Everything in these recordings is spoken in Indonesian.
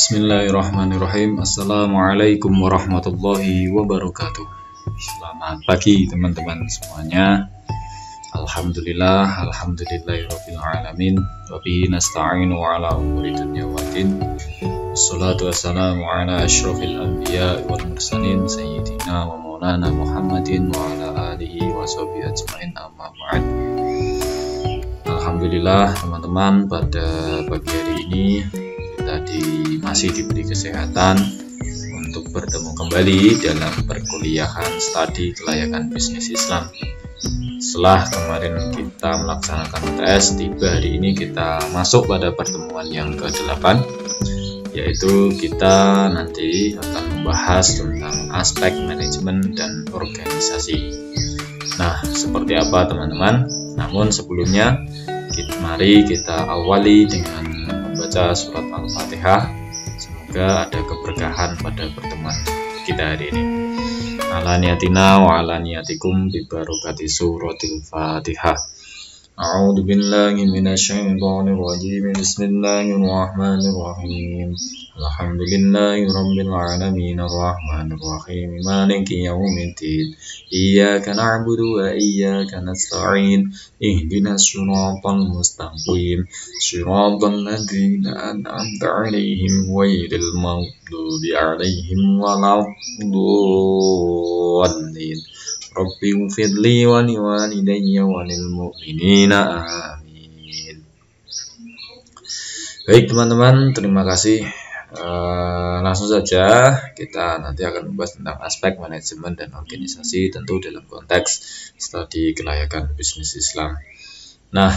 Bismillahirrahmanirrahim. Assalamualaikum warahmatullahi wabarakatuh. Selamat pagi teman-teman semuanya. Alhamdulillahirabbil alamin. Wa bihi nasta'inu ala umuri dunya waddin. Wassalatu wassalamu ala asyrafil anbiya wal mursalin sayyidina wa maulana Muhammadin wa ala alihi wa sahbihi ajmain, amma ba'd. Alhamdulillah teman-teman, pada pagi hari ini kita masih diberi kesehatan untuk bertemu kembali dalam perkuliahan studi kelayakan bisnis Islam. Setelah kemarin kita melaksanakan tes, tiba hari ini kita masuk pada pertemuan yang ke-8, yaitu kita nanti akan membahas tentang aspek manajemen dan organisasi. Nah, seperti apa teman-teman? Namun sebelumnya, mari kita awali dengan membaca surat Al-Fatihah. Semoga ada keberkahan pada pertemuan kita hari ini. Ala niyatina wa ala niyatikum bi barakati suratil Fatihah. A'udzu billahi minasyaitonir rajim. Bismillahirrahmanirrahim. Alhamdulillahi rabbil alamin arrahmanir rahim maliki yaumiddin. Iyyaka na'budu wa iyyaka nasta'in. Ihdinas siratal mustaqim. Siratal ladzina an'amta 'alaihim ghairil maghdubi 'alaihim waladdallin. Rabbi ighfirli wa liwalidayya wa lil mu'minina amin. Baik teman-teman, terima kasih. Langsung saja kita nanti akan membahas tentang aspek manajemen dan organisasi, tentu dalam konteks studi kelayakan bisnis Islam. Nah,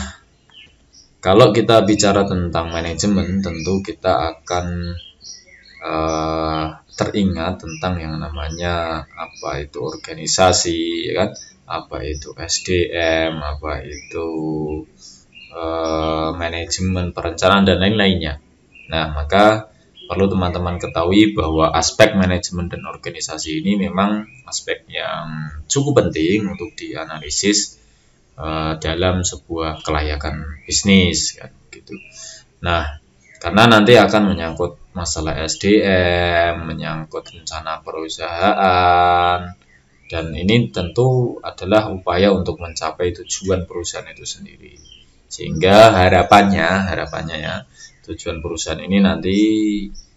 kalau kita bicara tentang manajemen, tentu kita akan teringat tentang yang namanya apa itu organisasi, ya kan? Apa itu SDM, apa itu manajemen perencanaan dan lain-lainnya. Nah, maka perlu teman-teman ketahui bahwa aspek manajemen dan organisasi ini memang aspek yang cukup penting untuk dianalisis dalam sebuah kelayakan bisnis, kan gitu. Nah, karena nanti akan menyangkut masalah SDM, menyangkut rencana perusahaan, dan ini tentu adalah upaya untuk mencapai tujuan perusahaan itu sendiri. Sehingga harapannya ya, tujuan perusahaan ini nanti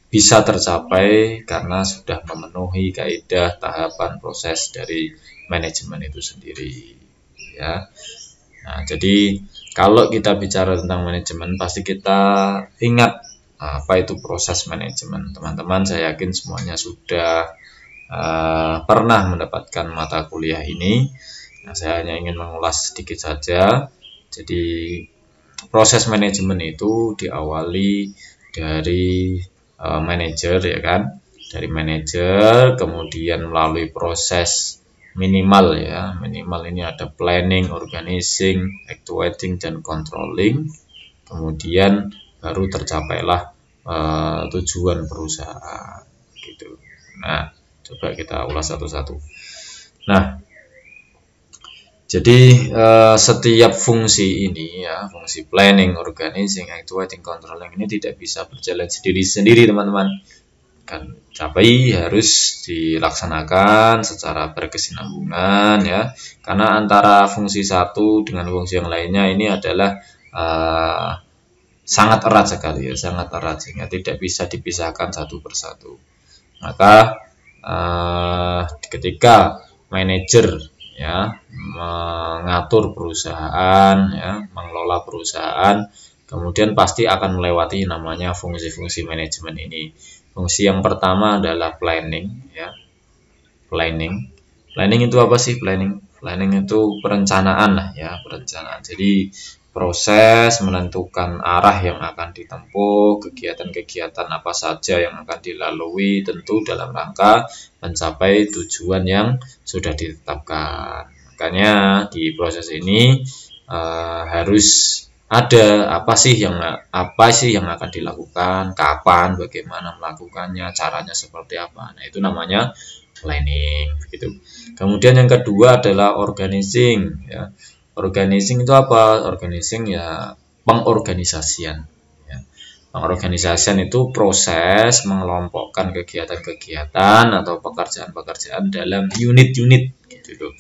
bisa tercapai karena sudah memenuhi kaidah tahapan proses dari manajemen itu sendiri, ya. Nah, jadi kalau kita bicara tentang manajemen, pasti kita ingat apa itu proses manajemen. Teman-teman, saya yakin semuanya sudah pernah mendapatkan mata kuliah ini. Nah, saya hanya ingin mengulas sedikit saja. Jadi, proses manajemen itu diawali dari manajer, ya kan? Dari manajer, kemudian melalui proses minimal, ya. Minimal ini ada planning, organizing, actuating, dan controlling. Kemudian baru tercapailah tujuan perusahaan, gitu. Nah, coba kita ulas satu-satu. Nah, jadi setiap fungsi ini, ya, fungsi planning, organizing, actuating, controlling ini tidak bisa berjalan sendiri-sendiri, teman-teman. Kan capai harus dilaksanakan secara berkesinambungan, ya, karena antara fungsi satu dengan fungsi yang lainnya ini adalah sangat erat sekali, ya, sangat erat, sehingga tidak bisa dipisahkan satu persatu. Maka ketika manajer, ya, mengatur perusahaan, ya, mengelola perusahaan, kemudian pasti akan melewati namanya fungsi-fungsi manajemen ini. Fungsi yang pertama adalah planning, ya. Planning itu apa sih? Planning itu perencanaan lah, ya, perencanaan. Jadi proses menentukan arah yang akan ditempuh, kegiatan-kegiatan apa saja yang akan dilalui, tentu dalam rangka mencapai tujuan yang sudah ditetapkan. Makanya di proses ini harus ada apa sih yang akan dilakukan, kapan, bagaimana melakukannya, caranya seperti apa. Nah, itu namanya planning, gitu. Kemudian yang kedua adalah organizing, ya. Organizing itu apa? Organizing, ya, pengorganisasian, ya. Pengorganisasian itu proses mengelompokkan kegiatan-kegiatan atau pekerjaan-pekerjaan dalam unit-unit gitu loh.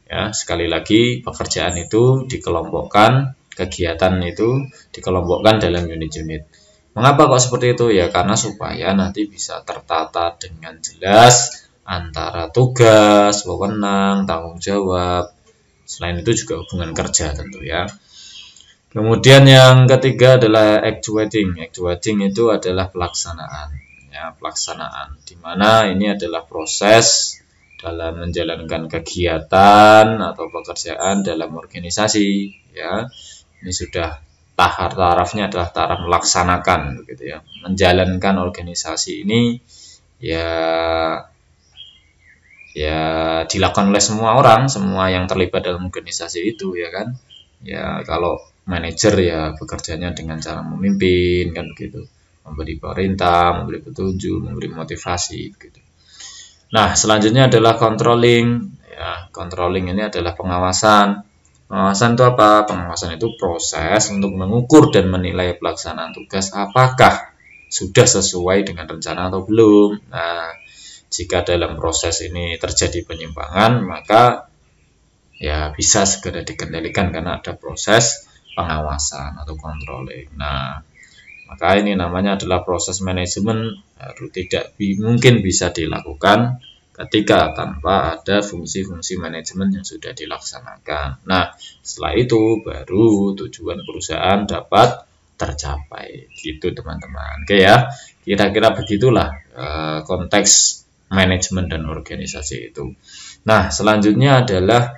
Ya, sekali lagi pekerjaan itu dikelompokkan, kegiatan itu dikelompokkan dalam unit-unit. Mengapa kok seperti itu? Ya karena supaya nanti bisa tertata dengan jelas antara tugas, wewenang, tanggung jawab. Selain itu juga hubungan kerja tentu ya. Kemudian yang ketiga adalah actuating. Actuating itu adalah pelaksanaan. Ya, pelaksanaan di mana ini adalah proses dalam menjalankan kegiatan atau pekerjaan dalam organisasi ya. Ini sudah tarafnya adalah taraf melaksanakan begitu ya. Menjalankan organisasi ini ya dilakukan oleh semua orang, semua yang terlibat dalam organisasi itu ya kan. Ya kalau manajer ya bekerjanya dengan cara memimpin kan begitu, memberi perintah, memberi petunjuk, memberi motivasi gitu. Nah selanjutnya adalah controlling ya. Controlling ini adalah pengawasan. Pengawasan itu apa? Pengawasan itu proses untuk mengukur dan menilai pelaksanaan tugas apakah sudah sesuai dengan rencana atau belum. Nah jika dalam proses ini terjadi penyimpangan maka ya bisa segera dikendalikan karena ada proses pengawasan atau controlling. Nah, maka ini namanya adalah proses manajemen tidak mungkin bisa dilakukan ketika tanpa ada fungsi-fungsi manajemen yang sudah dilaksanakan. Nah, setelah itu baru tujuan perusahaan dapat tercapai. Gitu teman-teman. Oke ya, kira-kira begitulah konteks manajemen dan organisasi itu. Nah, selanjutnya adalah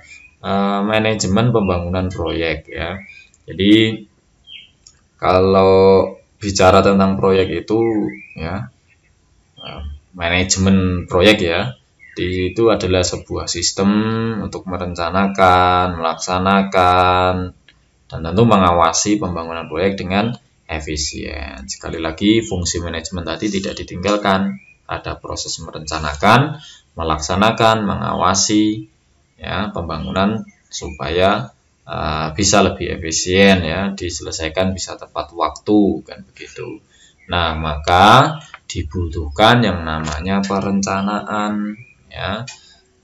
manajemen pembangunan proyek ya. Jadi kalau bicara tentang proyek itu ya, manajemen proyek ya, itu adalah sebuah sistem untuk merencanakan, melaksanakan, dan tentu mengawasi pembangunan proyek dengan efisien. Sekali lagi fungsi manajemen tadi tidak ditinggalkan, ada proses merencanakan, melaksanakan, mengawasi ya pembangunan supaya bisa lebih efisien ya, diselesaikan bisa tepat waktu kan begitu. Nah, maka dibutuhkan yang namanya perencanaan ya.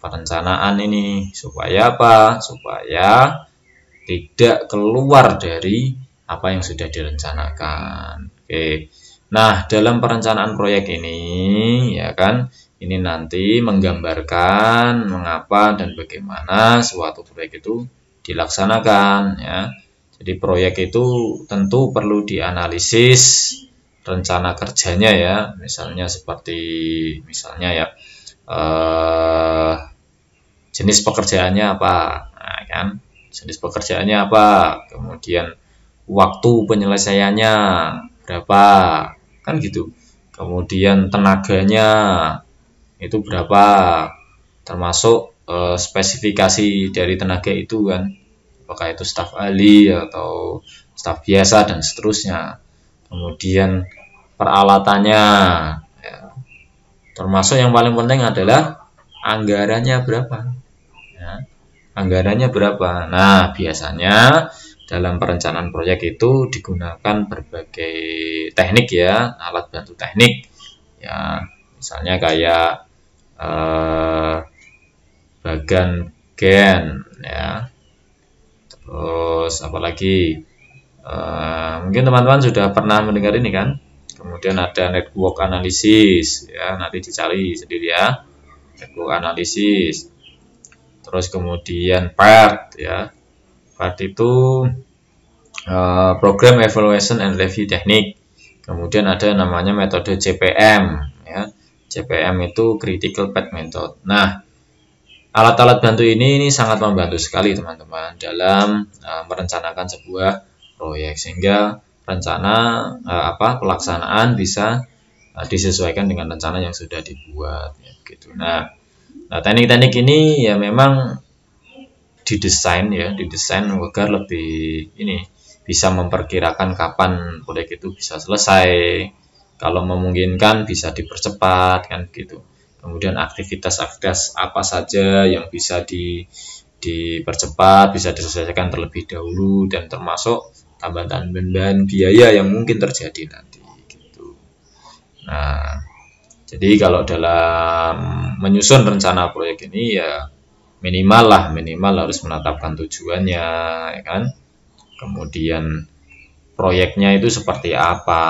Perencanaan ini supaya apa? Supaya tidak keluar dari apa yang sudah direncanakan. Oke. Nah, dalam perencanaan proyek ini ya kan, ini nanti menggambarkan mengapa dan bagaimana suatu proyek itu dilaksanakan ya. Jadi proyek itu tentu perlu dianalisis rencana kerjanya ya. Misalnya ya jenis pekerjaannya apa, nah, kan jenis pekerjaannya apa, kemudian waktu penyelesaiannya berapa, kan gitu. Kemudian tenaganya itu berapa, termasuk spesifikasi dari tenaga itu kan, apakah itu staf ahli atau staf biasa dan seterusnya. Kemudian peralatannya ya. Termasuk yang paling penting adalah anggarannya berapa ya. Anggarannya berapa. Nah biasanya dalam perencanaan proyek itu digunakan berbagai teknik ya, alat bantu teknik ya, misalnya kayak bagan gen ya, terus apalagi mungkin teman-teman sudah pernah mendengar ini kan. Kemudian ada network analisis ya, nanti dicari sendiri ya, network analisis. Terus kemudian PERT ya, PERT itu program evaluation and review teknik. Kemudian ada namanya metode CPM ya, CPM itu critical path method. Nah alat-alat bantu ini sangat membantu sekali teman-teman dalam merencanakan sebuah proyek, sehingga rencana pelaksanaan bisa disesuaikan dengan rencana yang sudah dibuat ya, gitu. Nah teknik-teknik ini ya memang didesain agar lebih bisa memperkirakan kapan proyek itu bisa selesai, kalau memungkinkan bisa dipercepat kan gitu. Kemudian aktivitas-aktivitas apa saja yang bisa dipercepat, bisa diselesaikan terlebih dahulu, dan termasuk tambahan biaya yang mungkin terjadi nanti. Nah, jadi kalau dalam menyusun rencana proyek ini ya minimal harus menetapkan tujuannya, ya kan? Kemudian proyeknya itu seperti apa,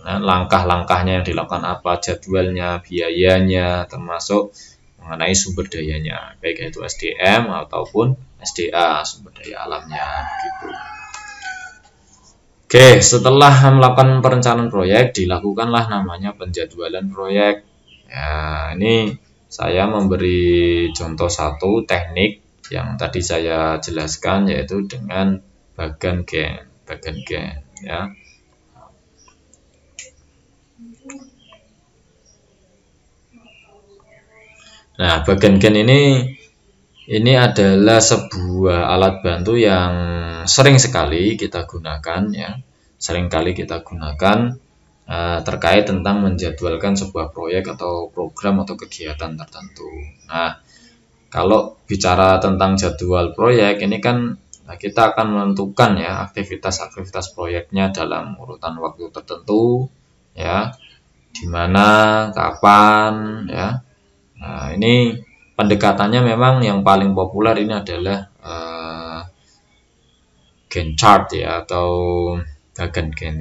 nah, langkah-langkahnya yang dilakukan apa, jadwalnya, biayanya, termasuk mengenai sumber dayanya, baik itu SDM ataupun SDA, sumber daya alamnya, gitu. Oke, setelah melakukan perencanaan proyek, dilakukanlah namanya penjadwalan proyek. Ya, ini saya memberi contoh satu teknik yang tadi saya jelaskan, yaitu dengan bagan Gantt, ya. Nah, bagan Gantt ini adalah sebuah alat bantu yang sering sekali kita gunakan, ya. Sering kali kita gunakan terkait tentang menjadwalkan sebuah proyek atau program atau kegiatan tertentu. Nah, kalau bicara tentang jadwal proyek ini kan kita akan menentukan ya aktivitas-aktivitas proyeknya dalam urutan waktu tertentu, ya, di mana, kapan, ya. Nah, ini pendekatannya memang yang paling populer ini adalah Gantt chart, ya, atau bagan Gantt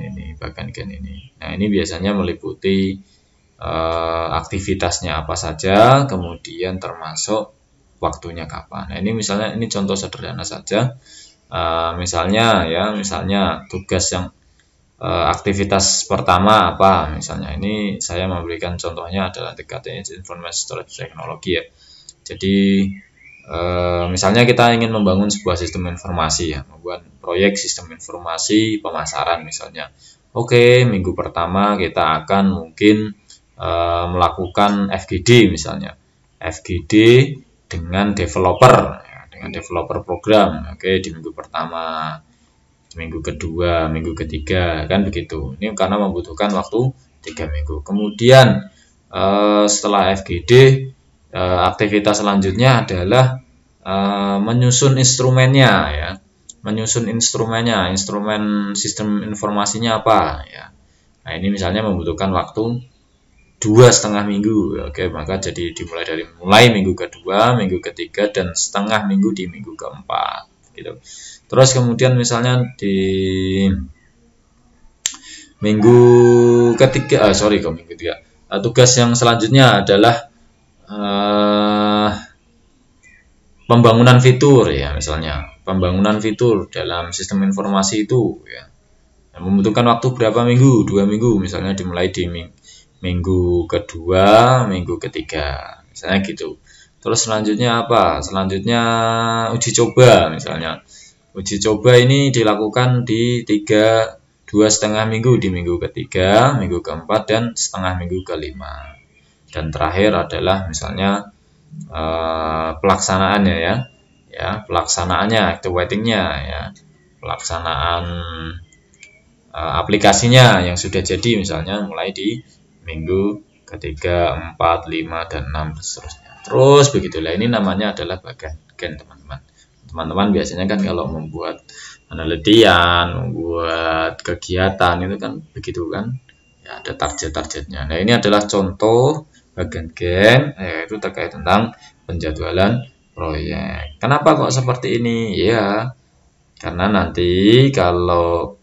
ini. Nah, ini biasanya meliputi aktivitasnya apa saja, kemudian termasuk waktunya kapan. Nah, ini misalnya ini contoh sederhana saja. Misalnya tugas yang aktivitas pertama apa, misalnya ini saya memberikan contohnya adalah TKT Information Technology, ya. Jadi misalnya kita ingin membangun sebuah sistem informasi, ya, membuat proyek sistem informasi pemasaran misalnya. Oke, minggu pertama kita akan mungkin melakukan FGD misalnya. FGD dengan developer, ya, dengan developer program. Oke, di minggu pertama, minggu kedua, minggu ketiga, kan begitu. Ini karena membutuhkan waktu 3 minggu. Kemudian setelah FGD, aktivitas selanjutnya adalah menyusun instrumennya, ya. Menyusun instrumen sistem informasinya apa, ya. Nah, ini misalnya membutuhkan waktu 2,5 minggu. Oke, maka jadi dimulai dari minggu kedua, minggu ketiga, dan setengah minggu di minggu keempat, gitu. Terus kemudian misalnya di minggu ketiga, tugas yang selanjutnya adalah pembangunan fitur, ya, misalnya pembangunan fitur dalam sistem informasi itu, ya, membutuhkan waktu berapa minggu, 2 minggu, misalnya dimulai di minggu kedua, minggu ketiga, misalnya gitu. Terus selanjutnya apa? Selanjutnya uji coba, misalnya uji coba ini dilakukan di 2,5 minggu di minggu ketiga, minggu keempat, dan setengah minggu kelima. Dan terakhir adalah misalnya pelaksanaannya, ya, pelaksanaannya, activatingnya, ya, pelaksanaan aplikasinya yang sudah jadi misalnya mulai di minggu ketiga, 4, 5, dan 6, dan seterusnya. Terus begitulah, ini namanya adalah bagan Gantt, teman-teman. Teman-teman biasanya kan kalau membuat penelitian, membuat kegiatan itu kan begitu kan, ya, ada target-targetnya. Nah, ini adalah contoh bagan Gantt, yaitu terkait tentang penjadwalan proyek. Kenapa kok seperti ini? Ya, karena nanti kalau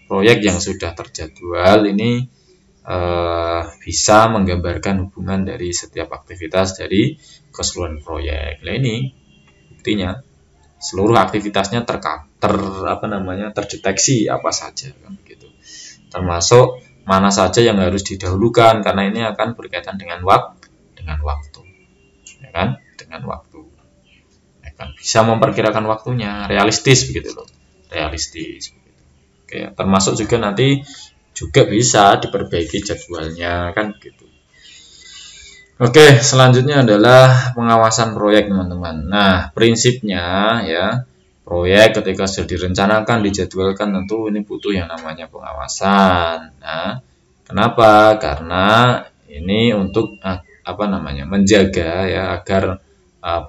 proyek yang sudah terjadwal ini bisa menggambarkan hubungan dari setiap aktivitas dari keseluruhan proyek. Nah, ini buktinya seluruh aktivitasnya terdeteksi apa saja, kan begitu. Termasuk mana saja yang harus didahulukan, karena ini akan berkaitan dengan waktu, ya kan, dengan waktu. Ya kan, bisa memperkirakan waktunya, realistis begitu loh, realistis. Begitu. Oke, termasuk juga nanti juga bisa diperbaiki jadwalnya, kan gitu. Oke, selanjutnya adalah pengawasan proyek, teman-teman. Nah, prinsipnya, ya, proyek ketika sudah direncanakan, dijadwalkan, tentu ini butuh yang namanya pengawasan. Nah, kenapa? Karena ini untuk menjaga, ya, agar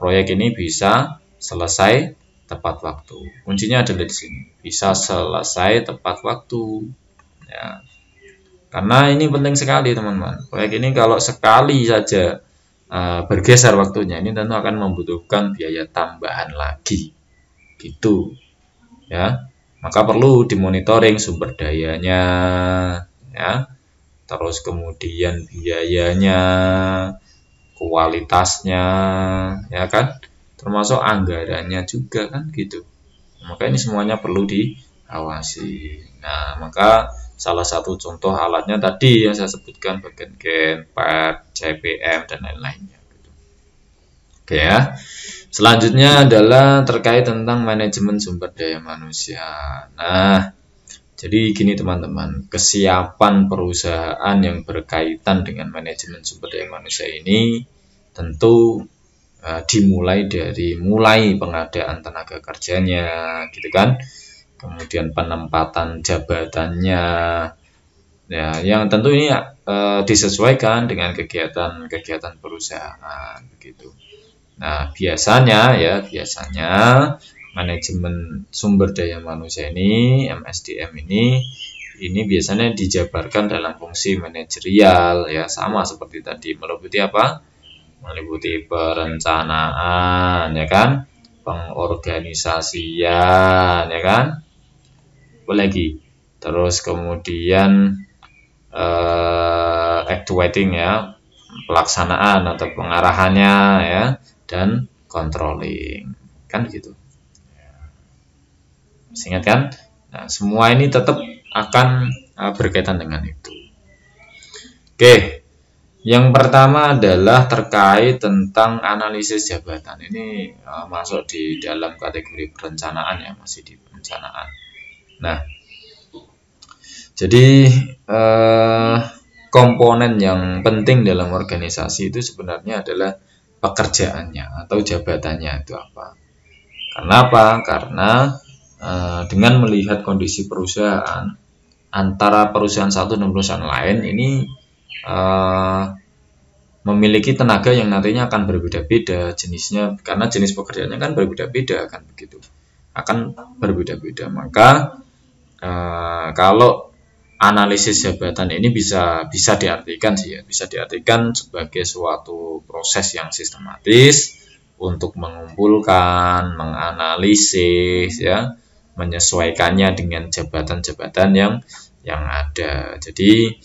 proyek ini bisa selesai tepat waktu. Kuncinya adalah di sini, bisa selesai tepat waktu. Ya. Karena ini penting sekali teman-teman. Proyek ini kalau sekali saja bergeser waktunya, ini tentu akan membutuhkan biaya tambahan lagi, gitu ya. Maka perlu dimonitoring sumber dayanya, ya, terus kemudian biayanya, kualitasnya, ya kan, termasuk anggarannya juga kan gitu. Maka ini semuanya perlu diawasi. Nah, maka salah satu contoh alatnya tadi yang saya sebutkan bagian gen, PET, CPM dan lain-lainnya. Gitu. Oke ya. Selanjutnya adalah terkait tentang manajemen sumber daya manusia. Nah, jadi gini teman-teman, kesiapan perusahaan yang berkaitan dengan manajemen sumber daya manusia ini tentu dimulai dari pengadaan tenaga kerjanya, gitu kan, kemudian penempatan jabatannya, ya, yang tentu ini disesuaikan dengan kegiatan perusahaan, begitu. Nah, biasanya manajemen sumber daya manusia ini, MSDM ini biasanya dijabarkan dalam fungsi manajerial, ya, sama seperti tadi, meliputi apa? Meliputi perencanaan, ya kan, pengorganisasian, ya kan, apa lagi, terus kemudian actuating, ya, pelaksanaan atau pengarahannya, ya, dan controlling, kan gitu. Ingat kan? Nah, semua ini tetap akan berkaitan dengan itu. Oke. Yang pertama adalah terkait tentang analisis jabatan. Ini masuk di dalam kategori perencanaan, ya, masih di perencanaan. Nah, jadi komponen yang penting dalam organisasi itu sebenarnya adalah pekerjaannya atau jabatannya itu apa. Karena apa? Karena dengan melihat kondisi perusahaan, antara perusahaan satu dan perusahaan lain ini memiliki tenaga yang nantinya akan berbeda-beda jenisnya, karena jenis pekerjaannya kan berbeda-beda, kan begitu, akan berbeda-beda. Maka kalau analisis jabatan ini bisa diartikan sih, ya, bisa diartikan sebagai suatu proses yang sistematis untuk mengumpulkan, menganalisis, ya, menyesuaikannya dengan jabatan-jabatan yang ada. Jadi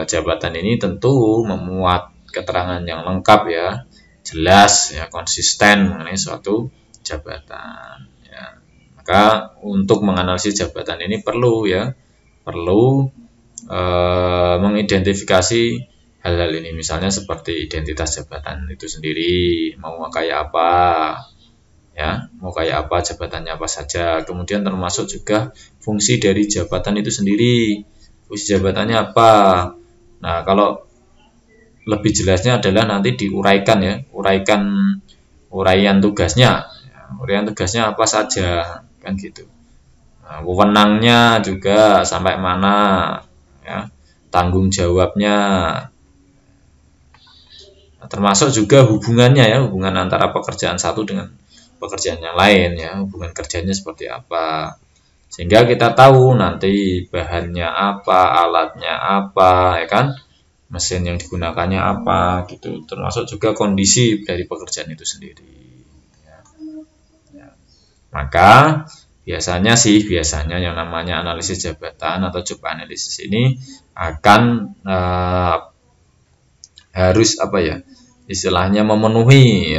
jabatan ini tentu memuat keterangan yang lengkap, ya, jelas, ya, konsisten mengenai suatu jabatan, ya. Maka untuk menganalisis jabatan ini perlu mengidentifikasi hal-hal ini, misalnya seperti identitas jabatan itu sendiri, mau kayak apa, ya, mau kayak apa, jabatannya apa saja, kemudian termasuk juga fungsi dari jabatan itu sendiri, fungsi jabatannya apa. Nah, kalau lebih jelasnya adalah nanti diuraikan, ya, uraian tugasnya, ya, uraian tugasnya apa saja, kan gitu. Nah, wewenangnya juga sampai mana, ya, tanggung jawabnya, nah, termasuk juga hubungannya, ya, hubungan antara pekerjaan satu dengan pekerjaan yang lain, ya, hubungan kerjanya seperti apa, sehingga kita tahu nanti bahannya apa, alatnya apa, ya kan, mesin yang digunakannya apa, gitu, termasuk juga kondisi dari pekerjaan itu sendiri, ya. Ya. Maka biasanya yang namanya analisis jabatan atau job analysis ini akan harus apa, ya, istilahnya memenuhi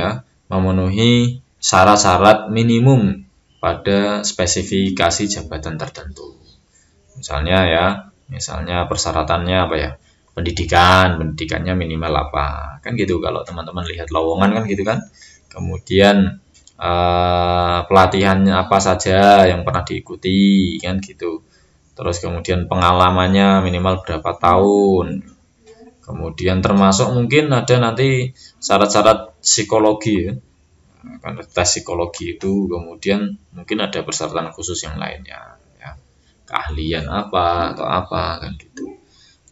syarat-syarat minimum pada spesifikasi jabatan tertentu. Misalnya persyaratannya apa, ya, pendidikannya minimal apa, kan gitu. Kalau teman-teman lihat lowongan kan gitu kan. Kemudian pelatihannya apa saja yang pernah diikuti, kan gitu. Terus kemudian pengalamannya minimal berapa tahun. Kemudian termasuk mungkin ada nanti syarat-syarat psikologi, ya. Kan tes psikologi itu, kemudian mungkin ada persyaratan khusus yang lainnya, ya, keahlian apa atau apa, kan gitu.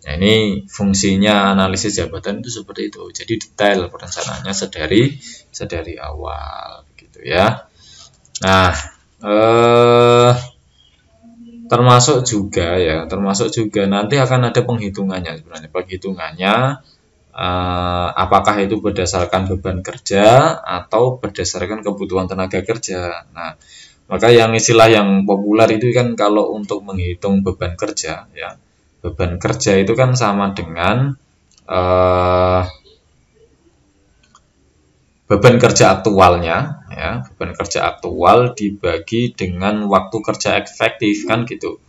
Nah, ini fungsinya analisis jabatan itu seperti itu. Jadi detail perencanaannya sedari awal, gitu, ya. Nah, termasuk juga nanti akan ada penghitungannya sebenarnya. Penghitungannya apakah itu berdasarkan beban kerja atau berdasarkan kebutuhan tenaga kerja. Nah, maka yang istilah yang populer itu kan kalau untuk menghitung beban kerja ya. Beban kerja itu kan sama dengan beban kerja aktualnya ya, beban kerja aktual dibagi dengan waktu kerja efektif kan gitu.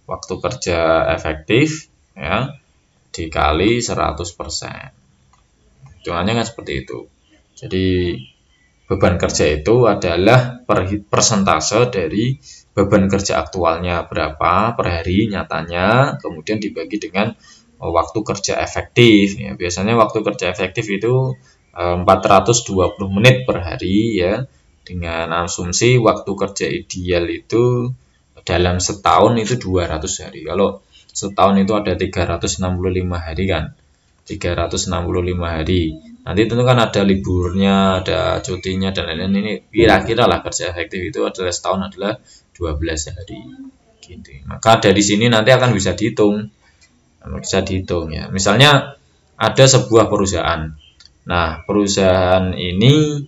Waktu kerja efektif ya dikali 100%. Hitungannya kan seperti itu. Jadi beban kerja itu adalah persentase dari beban kerja aktualnya berapa per hari nyatanya, kemudian dibagi dengan waktu kerja efektif ya. Biasanya waktu kerja efektif itu 420 menit per hari ya, dengan asumsi waktu kerja ideal itu dalam setahun itu 200 hari. Kalau setahun itu ada 365 hari kan, 365 hari. Nanti tentu kan ada liburnya, ada cutinya dan lain-lain. Ini kira-kira lah kerja efektif itu adalah setahun adalah 12 hari. Gitu. Maka dari sini nanti akan bisa dihitung ya. Misalnya ada sebuah perusahaan. Nah, perusahaan ini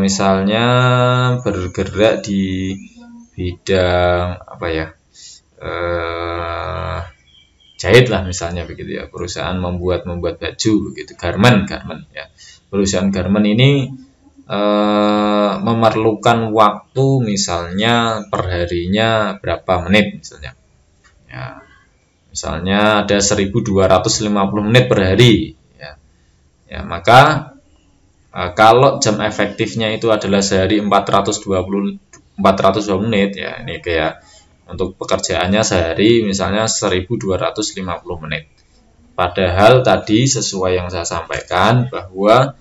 misalnya bergerak di bidang apa ya? Jahit lah misalnya begitu ya, perusahaan membuat baju begitu, garment ya. Perusahaan garment ini memerlukan waktu misalnya perharinya berapa menit misalnya ya, misalnya ada 1250 menit per hari ya, maka kalau jam efektifnya itu adalah sehari 420 menit ya, ini kayak untuk pekerjaannya sehari misalnya 1250 menit. Padahal tadi sesuai yang saya sampaikan bahwa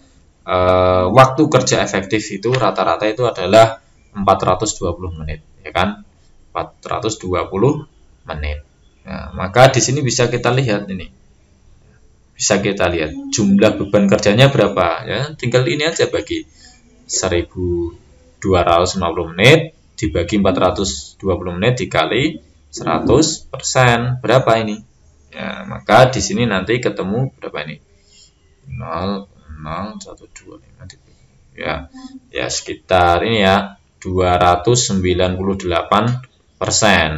waktu kerja efektif itu rata-rata itu adalah 420 menit, ya kan? 420 menit. Nah, maka di sini bisa kita lihat ini. Bisa kita lihat jumlah beban kerjanya berapa ya. Tinggal ini aja bagi 1250 menit dibagi 420 menit dikali 100%, berapa ini? Ya, maka di sini nanti ketemu berapa ini? 0,0125 ya. Ya sekitar ini ya 298%.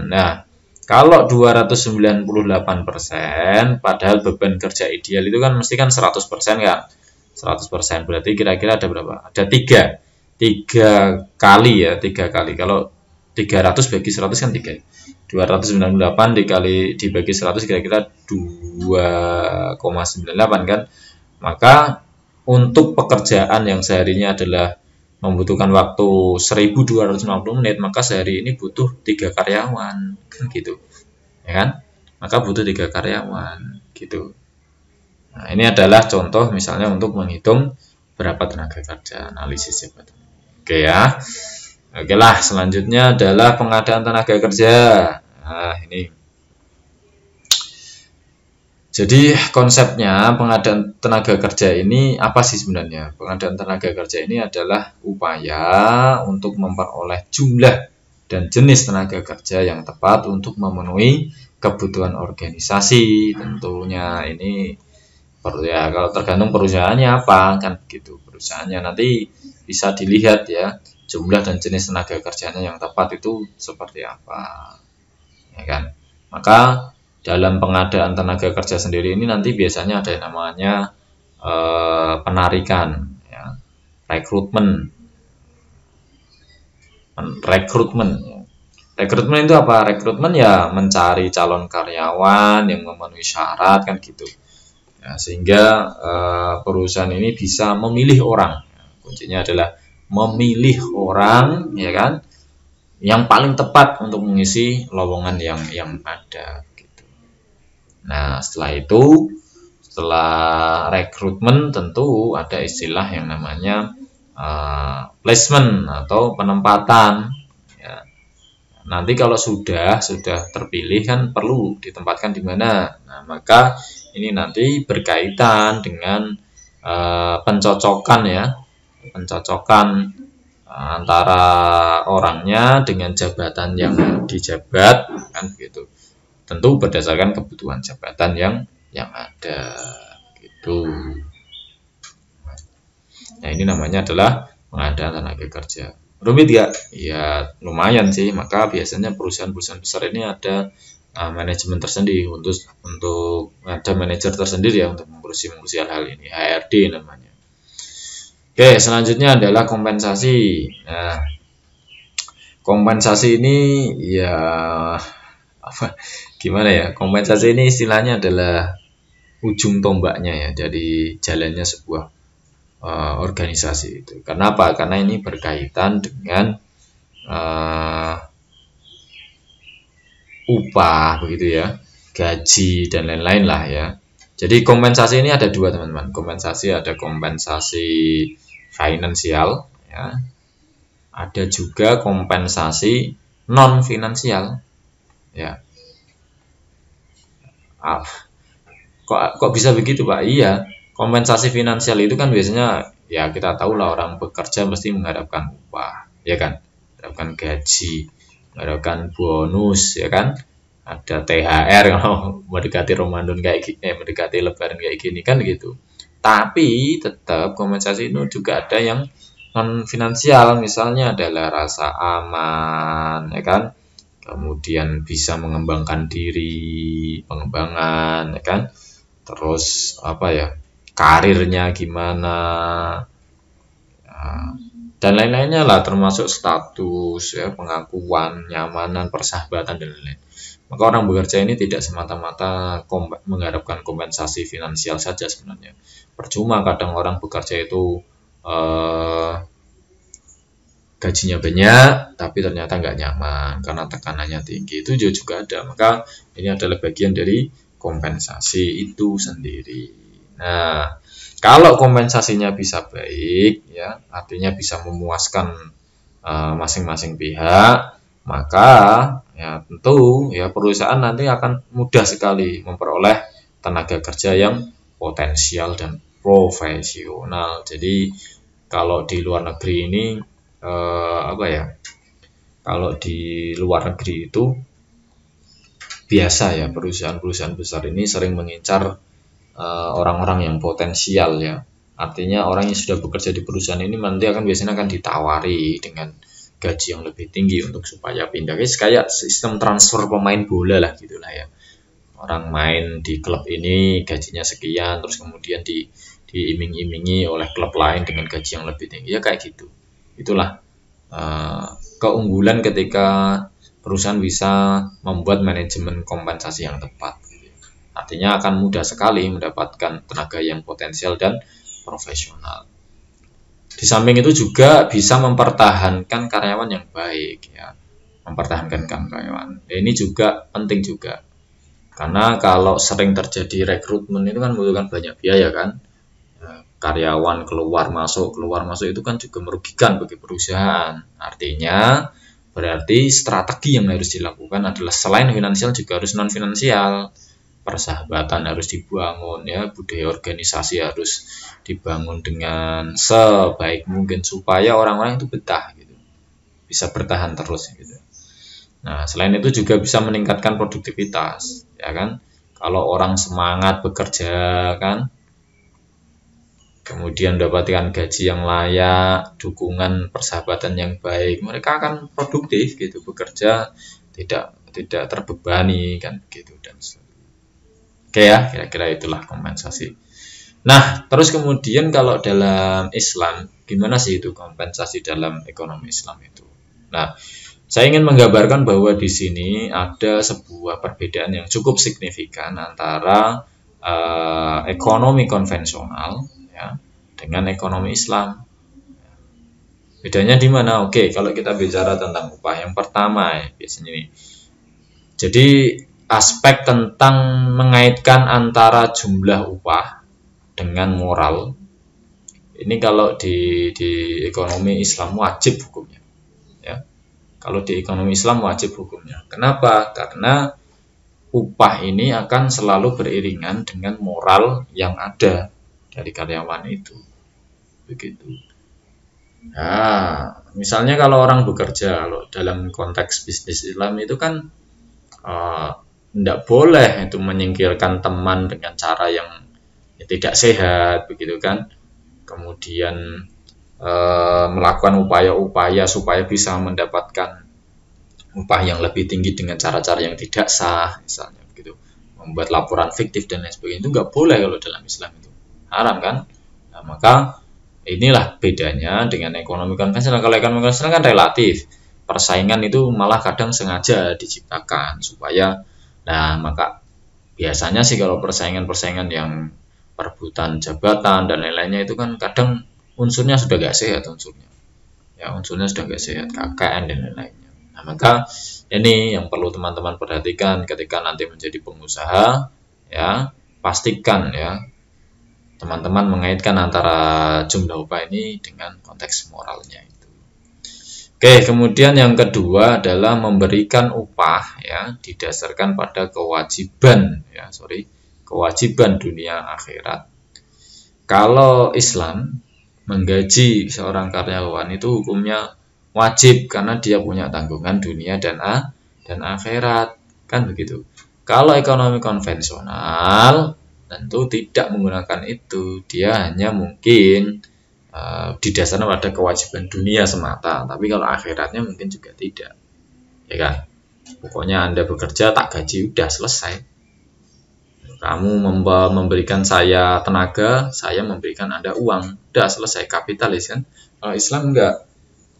Nah, kalau 298%, padahal beban kerja ideal itu kan mesti kan 100% kan? 100%, berarti kira-kira ada berapa? Ada 3 kali ya, 3 kali. Kalau 300 bagi 100 kan 3. 298 dibagi 100 kira-kira 2,98 kan. Maka untuk pekerjaan yang seharinya adalah membutuhkan waktu 1250 menit, maka sehari ini butuh 3 karyawan kan gitu. Ya kan? Maka butuh 3 karyawan gitu. Nah, ini adalah contoh misalnya untuk menghitung berapa tenaga kerja, analisis jabatan. Oke ya. Oke lah, selanjutnya adalah pengadaan tenaga kerja. Nah, ini. Jadi konsepnya pengadaan tenaga kerja ini apa sih sebenarnya? Pengadaan tenaga kerja ini adalah upaya untuk memperoleh jumlah dan jenis tenaga kerja yang tepat untuk memenuhi kebutuhan organisasi. Tentunya ini perlu ya, kalau tergantung perusahaannya apa kan gitu. Perusahaannya nanti bisa dilihat ya, jumlah dan jenis tenaga kerjanya yang tepat itu seperti apa, ya kan. Maka dalam pengadaan tenaga kerja sendiri ini nanti biasanya ada yang namanya penarikan, ya, rekrutmen. Rekrutmen itu apa? Rekrutmen ya mencari calon karyawan yang memenuhi syarat kan gitu. Ya, sehingga perusahaan ini bisa memilih orang. Kuncinya adalah memilih orang, ya kan, yang paling tepat untuk mengisi lowongan yang ada. Gitu. Nah, setelah rekrutmen tentu ada istilah yang namanya placement atau penempatan. Ya. Nanti kalau sudah terpilih kan perlu ditempatkan di mana. Nah, maka ini nanti berkaitan dengan pencocokan ya. Pencocokan antara orangnya dengan jabatan yang dijabat, kan begitu. Tentu berdasarkan kebutuhan jabatan yang ada, gitu. Nah, ini namanya adalah pengadaan tenaga kerja. Rumit ya? Ya lumayan sih. Maka biasanya perusahaan-perusahaan besar ini ada manajemen tersendiri untuk ada manajer tersendiri ya untuk mengurusi hal-hal ini. HRD namanya. Oke, selanjutnya adalah kompensasi. Nah, kompensasi ini ya gimana ya? Kompensasi ini istilahnya adalah ujung tombaknya ya dari jalannya sebuah organisasi itu. Kenapa? Karena ini berkaitan dengan upah begitu ya, gaji dan lain-lain lah ya. Jadi kompensasi ini ada dua teman-teman. Kompensasi ada kompensasi finansial ya. Ada juga kompensasi non finansial ya. Kok bisa begitu Pak? Iya, kompensasi finansial itu kan biasanya ya kita tahu lah orang bekerja mesti mengharapkan upah, ya kan? Mengharapkan gaji, mengharapkan bonus, ya kan? Ada THR kalau mendekati Ramadan kayak gini, mendekati Lebaran kayak gini kan gitu. Tapi tetap kompensasi itu juga ada yang non finansial, misalnya adalah rasa aman, ya kan? Kemudian bisa mengembangkan diri, pengembangan, ya kan? Terus apa ya, karirnya gimana, dan lain-lainnya lah, termasuk status ya, pengakuan, nyamanan, persahabatan dan lain-lain. Maka orang bekerja ini tidak semata-mata mengharapkan kompensasi finansial saja sebenarnya. Percuma kadang orang bekerja itu gajinya banyak tapi ternyata nggak nyaman karena tekanannya tinggi, itu juga ada. Maka ini adalah bagian dari kompensasi itu sendiri. Nah, kalau kompensasinya bisa baik ya, artinya bisa memuaskan masing-masing pihak, maka ya tentu ya perusahaan nanti akan mudah sekali memperoleh tenaga kerja yang potensial dan profesional. Jadi kalau di luar negeri ini kalau di luar negeri itu biasa ya, perusahaan-perusahaan besar ini sering mengincar orang-orang yang potensial ya. Artinya orang yang sudah bekerja di perusahaan ini nanti biasanya akan ditawari dengan gaji yang lebih tinggi untuk supaya pindah. Kayak sistem transfer pemain bola lah gitulah ya. Orang main di klub ini gajinya sekian, terus kemudian diiming-imingi oleh klub lain dengan gaji yang lebih tinggi ya, kayak gitu. Itulah keunggulan ketika perusahaan bisa membuat manajemen kompensasi yang tepat. Artinya akan mudah sekali mendapatkan tenaga yang potensial dan profesional. Di samping itu juga bisa mempertahankan karyawan yang baik ya, mempertahankan karyawan. Ini juga penting juga, karena kalau sering terjadi rekrutmen itu kan membutuhkan banyak biaya kan. Karyawan keluar masuk itu kan juga merugikan bagi perusahaan. Artinya berarti strategi yang harus dilakukan adalah selain finansial juga harus non finansial. Persahabatan harus dibangun ya, budaya organisasi harus dibangun dengan sebaik mungkin supaya orang-orang itu betah gitu, bisa bertahan terus gitu. Nah, selain itu juga bisa meningkatkan produktivitas ya kan. Kalau orang semangat bekerja kan, kemudian mendapatkan gaji yang layak, dukungan persahabatan yang baik, mereka akan produktif gitu, bekerja tidak terbebani kan gitu dan sebagainya. Oke ya, kira-kira itulah kompensasi. Nah, terus kemudian kalau dalam Islam, gimana sih itu kompensasi dalam ekonomi Islam itu? Nah, saya ingin menggambarkan bahwa di sini ada sebuah perbedaan yang cukup signifikan antara ekonomi konvensional ya dengan ekonomi Islam. Bedanya di mana? Oke, kalau kita bicara tentang upah, yang pertama ya, biasanya ini. Jadi aspek tentang mengaitkan antara jumlah upah dengan moral, ini kalau di ekonomi Islam wajib hukumnya ya. Kalau di ekonomi Islam wajib hukumnya. Kenapa? Karena upah ini akan selalu beriringan dengan moral yang ada dari karyawan itu, begitu. Nah, misalnya kalau orang bekerja, kalau dalam konteks bisnis Islam itu kan tidak boleh itu menyingkirkan teman dengan cara yang tidak sehat, begitu kan? Kemudian melakukan upaya-upaya supaya bisa mendapatkan upah yang lebih tinggi dengan cara-cara yang tidak sah, misalnya begitu, membuat laporan fiktif dan lain sebagainya, itu nggak boleh kalau dalam Islam, itu haram kan. Nah, maka inilah bedanya dengan ekonomi konvensional. Kalau ekonomi konvensional kan relatif, persaingan itu malah kadang sengaja diciptakan supaya, nah maka biasanya sih kalau persaingan-persaingan yang perebutan jabatan dan lain-lainnya itu kan kadang unsurnya sudah gak sehat, unsurnya sudah gak sehat, KKN dan lain-lainnya. Nah, maka ini yang perlu teman-teman perhatikan ketika nanti menjadi pengusaha, ya pastikan ya teman-teman mengaitkan antara jumlah upah ini dengan konteks moralnya itu. Oke, kemudian yang kedua adalah memberikan upah ya didasarkan pada kewajiban dunia akhirat. Kalau Islam menggaji seorang karyawan itu hukumnya wajib karena dia punya tanggungan dunia dan akhirat, kan begitu. Kalau ekonomi konvensional tentu tidak menggunakan itu, dia hanya mungkin didasarkan pada kewajiban dunia semata, tapi kalau akhiratnya mungkin juga tidak, ya kan. Pokoknya Anda bekerja tak gaji, udah selesai. Kamu memberikan saya tenaga, saya memberikan Anda uang, udah selesai, kapitalis kan. Kalau Islam enggak,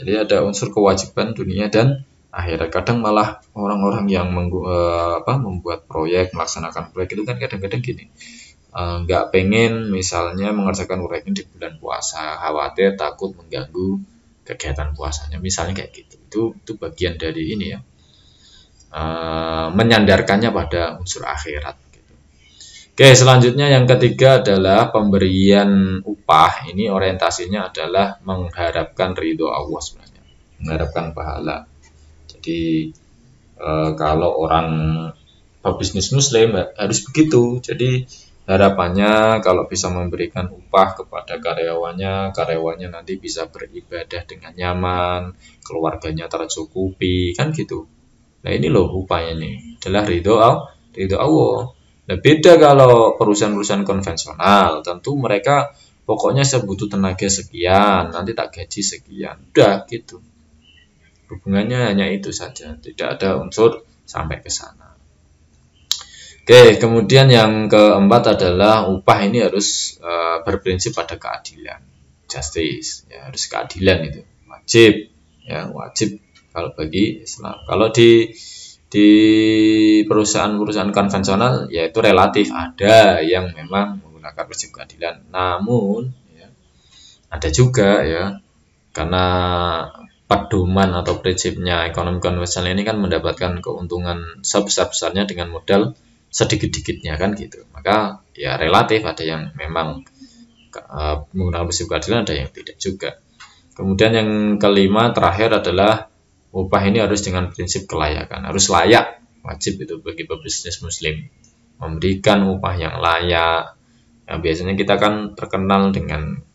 jadi ada unsur kewajiban dunia dan akhirat. Kadang malah orang-orang yang membuat proyek, melaksanakan proyek itu kan kadang-kadang gini, nggak pengen misalnya mengerjakan proyek ini di bulan puasa, khawatir takut mengganggu kegiatan puasanya, misalnya kayak gitu. Itu bagian dari ini ya, menyandarkannya pada unsur akhirat gitu. Oke, selanjutnya yang ketiga adalah pemberian upah. Ini orientasinya adalah mengharapkan ridho Allah sebenarnya, mengharapkan pahala. Jadi kalau orang pebisnis muslim harus begitu. Jadi harapannya kalau bisa memberikan upah kepada karyawannya nanti bisa beribadah dengan nyaman, keluarganya tercukupi, kan gitu. Nah ini loh upahnya nih, adalah ridho Allah. Nah beda kalau perusahaan-perusahaan konvensional, tentu mereka pokoknya saya butuh tenaga sekian, nanti tak gaji sekian, udah gitu. Hubungannya hanya itu saja, tidak ada unsur sampai ke sana. Oke, kemudian yang keempat adalah upah ini harus berprinsip pada keadilan, justice, ya harus keadilan, itu wajib, ya wajib kalau bagi Islam. Kalau di perusahaan-perusahaan konvensional, ya itu relatif, ada yang memang menggunakan prinsip keadilan, namun ya, ada juga ya karena pedoman atau prinsipnya ekonomi konvensional ini kan mendapatkan keuntungan sebesar-besarnya dengan modal sedikit-dikitnya, kan gitu. Maka ya relatif, ada yang memang menggunakan prinsip keadilan, ada yang tidak juga. Kemudian yang kelima terakhir adalah upah ini harus dengan prinsip kelayakan, harus layak, wajib itu bagi pebisnis muslim memberikan upah yang layak. Yang biasanya kita kan terkenal dengan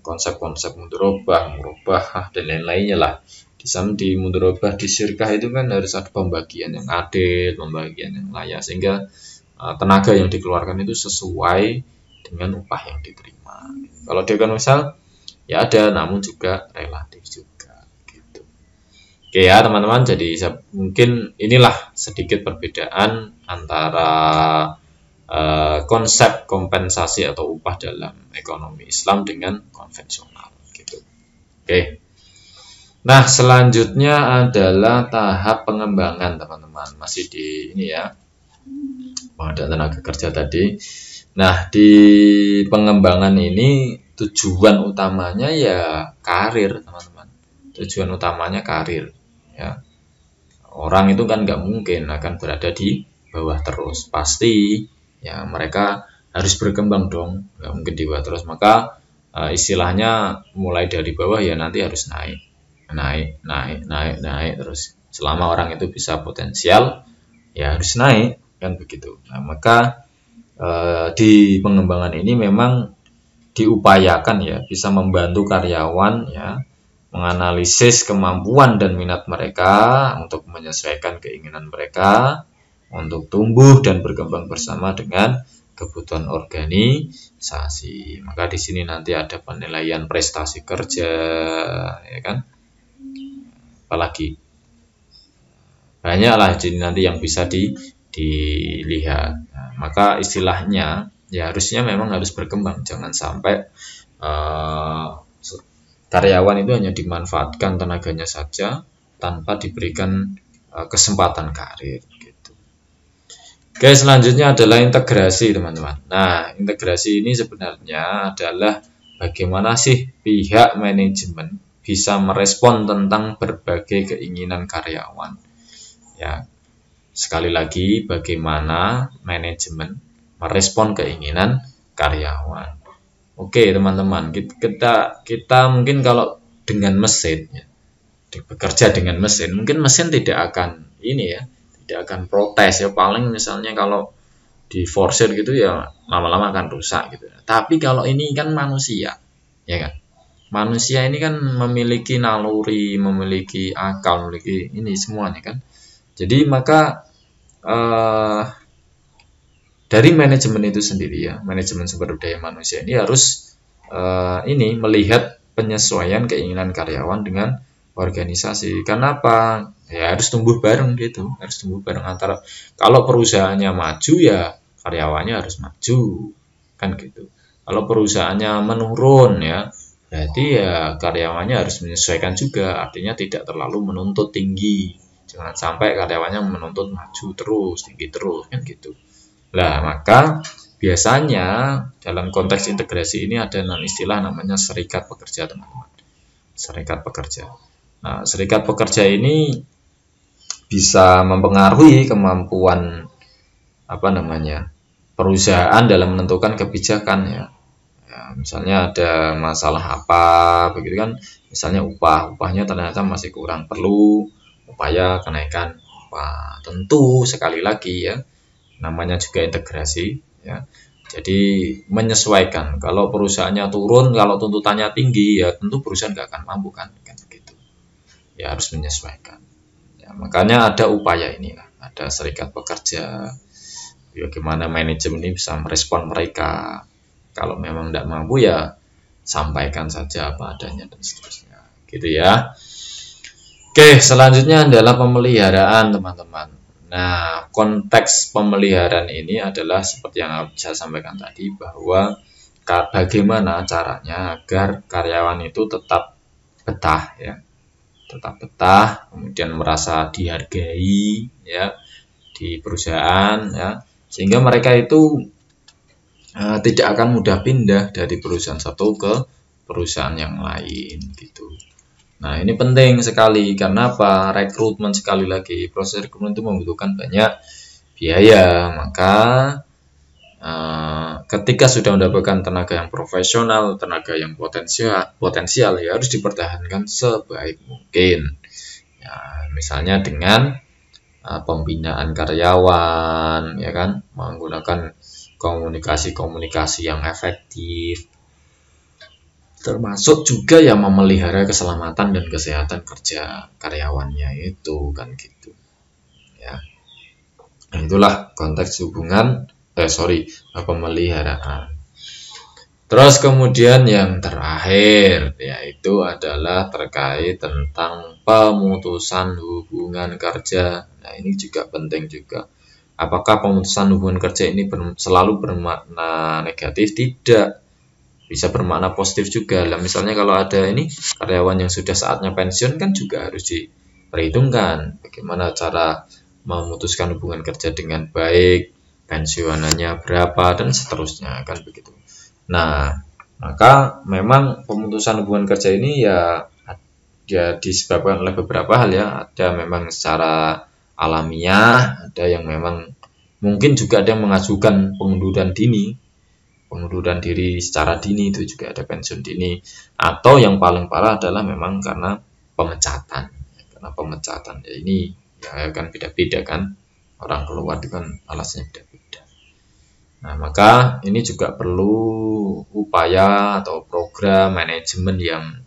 konsep-konsep mudharabah, murabahah dan lain-lainnya lah. Di mudharabah, di syirkah itu kan harus ada pembagian yang adil, pembagian yang layak, sehingga tenaga yang dikeluarkan itu sesuai dengan upah yang diterima. Kalau dia kan misal ya ada, namun juga relatif juga gitu. Oke ya teman-teman, jadi mungkin inilah sedikit perbedaan antara konsep kompensasi atau upah dalam ekonomi Islam dengan konvensional gitu. Oke. Nah, selanjutnya adalah tahap pengembangan, teman-teman. Masih di ini ya, pengadaan tenaga kerja tadi. Nah, di pengembangan ini tujuan utamanya ya karir, teman-teman. Tujuan utamanya karir, ya. Orang itu kan nggak mungkin akan berada di bawah terus. Pasti, ya mereka harus berkembang dong. Nggak mungkin di bawah terus. Maka istilahnya mulai dari bawah ya nanti harus naik terus. Selama orang itu bisa potensial, ya harus naik, kan begitu. Nah, maka di pengembangan ini memang diupayakan ya bisa membantu karyawan ya menganalisis kemampuan dan minat mereka untuk menyesuaikan keinginan mereka untuk tumbuh dan berkembang bersama dengan kebutuhan organisasi. Maka di sini nanti ada penilaian prestasi kerja, ya kan? Apalagi banyaklah jadi nanti yang bisa dilihat. Nah, maka istilahnya ya harusnya memang harus berkembang, jangan sampai karyawan itu hanya dimanfaatkan tenaganya saja tanpa diberikan kesempatan karir gitu. Oke, selanjutnya adalah integrasi, teman-teman. Nah, integrasi ini sebenarnya adalah bagaimana sih pihak manajemen bisa merespon tentang berbagai keinginan karyawan. Ya, sekali lagi bagaimana manajemen merespon keinginan karyawan. Oke, teman-teman, kita mungkin kalau dengan mesin ya, bekerja dengan mesin, mungkin mesin tidak akan ini ya, tidak akan protes ya, paling misalnya kalau di forsir gitu ya lama-lama akan rusak gitu. Tapi kalau ini kan manusia, ya kan? Manusia ini kan memiliki naluri, memiliki akal, memiliki ini semuanya kan. Jadi maka dari manajemen itu sendiri ya, manajemen sumber daya manusia ini harus ini melihat penyesuaian keinginan karyawan dengan organisasi. Kenapa? Ya harus tumbuh bareng gitu, harus tumbuh bareng antara kalau perusahaannya maju ya karyawannya harus maju kan gitu. Kalau perusahaannya menurun ya berarti ya karyawannya harus menyesuaikan juga, artinya tidak terlalu menuntut tinggi. Jangan sampai karyawannya menuntut maju terus, tinggi terus kan gitu. Nah, maka biasanya dalam konteks integrasi ini ada istilah namanya serikat pekerja, teman-teman. Serikat pekerja. Nah, serikat pekerja ini bisa mempengaruhi kemampuan perusahaan dalam menentukan kebijakan ya. Misalnya ada masalah apa begitu kan, misalnya upahnya ternyata masih kurang, perlu upaya kenaikan upah. Tentu sekali lagi ya, namanya juga integrasi ya. Jadi menyesuaikan. Kalau perusahaannya turun, kalau tuntutannya tinggi ya tentu perusahaan nggak akan mampu kan begitu. Ya harus menyesuaikan. Ya, makanya ada upaya inilah, ada serikat pekerja. Bagaimana manajemen ini bisa merespon mereka. Kalau memang tidak mampu ya sampaikan saja apa adanya dan seterusnya. Gitu ya. Oke, selanjutnya adalah pemeliharaan, teman-teman. Nah, konteks pemeliharaan ini adalah seperti yang saya sampaikan tadi, bahwa bagaimana caranya agar karyawan itu tetap betah ya, tetap betah, kemudian merasa dihargai ya di perusahaan ya, sehingga mereka itu tidak akan mudah pindah dari perusahaan satu ke perusahaan yang lain gitu. Nah, ini penting sekali karena apa? Rekrutmen, sekali lagi, proses rekrutmen itu membutuhkan banyak biaya. Maka ketika sudah mendapatkan tenaga yang profesional, tenaga yang potensial ya harus dipertahankan sebaik mungkin. Ya, misalnya dengan pembinaan karyawan, ya kan, menggunakan komunikasi yang efektif, termasuk juga yang memelihara keselamatan dan kesehatan kerja karyawannya itu kan gitu ya. Nah, itulah konteks hubungan pemeliharaan. Terus kemudian yang terakhir yaitu adalah terkait tentang pemutusan hubungan kerja. Nah, ini juga penting juga. Apakah pemutusan hubungan kerja ini selalu bermakna negatif? Tidak, bisa bermakna positif juga. Lah, misalnya kalau ada ini karyawan yang sudah saatnya pensiun kan juga harus diperhitungkan bagaimana cara memutuskan hubungan kerja dengan baik, pensiunannya berapa dan seterusnya kan begitu. Nah, maka memang pemutusan hubungan kerja ini ya disebabkan oleh beberapa hal ya. Ada memang secara alamiah, ada yang memang mungkin juga ada yang mengajukan pengunduran diri secara dini, itu juga ada pensiun dini, atau yang paling parah adalah memang karena pemecatan ya, ini ya kan beda-beda kan, orang keluar itu kan alasannya beda-beda. Nah, maka ini juga perlu upaya atau program manajemen yang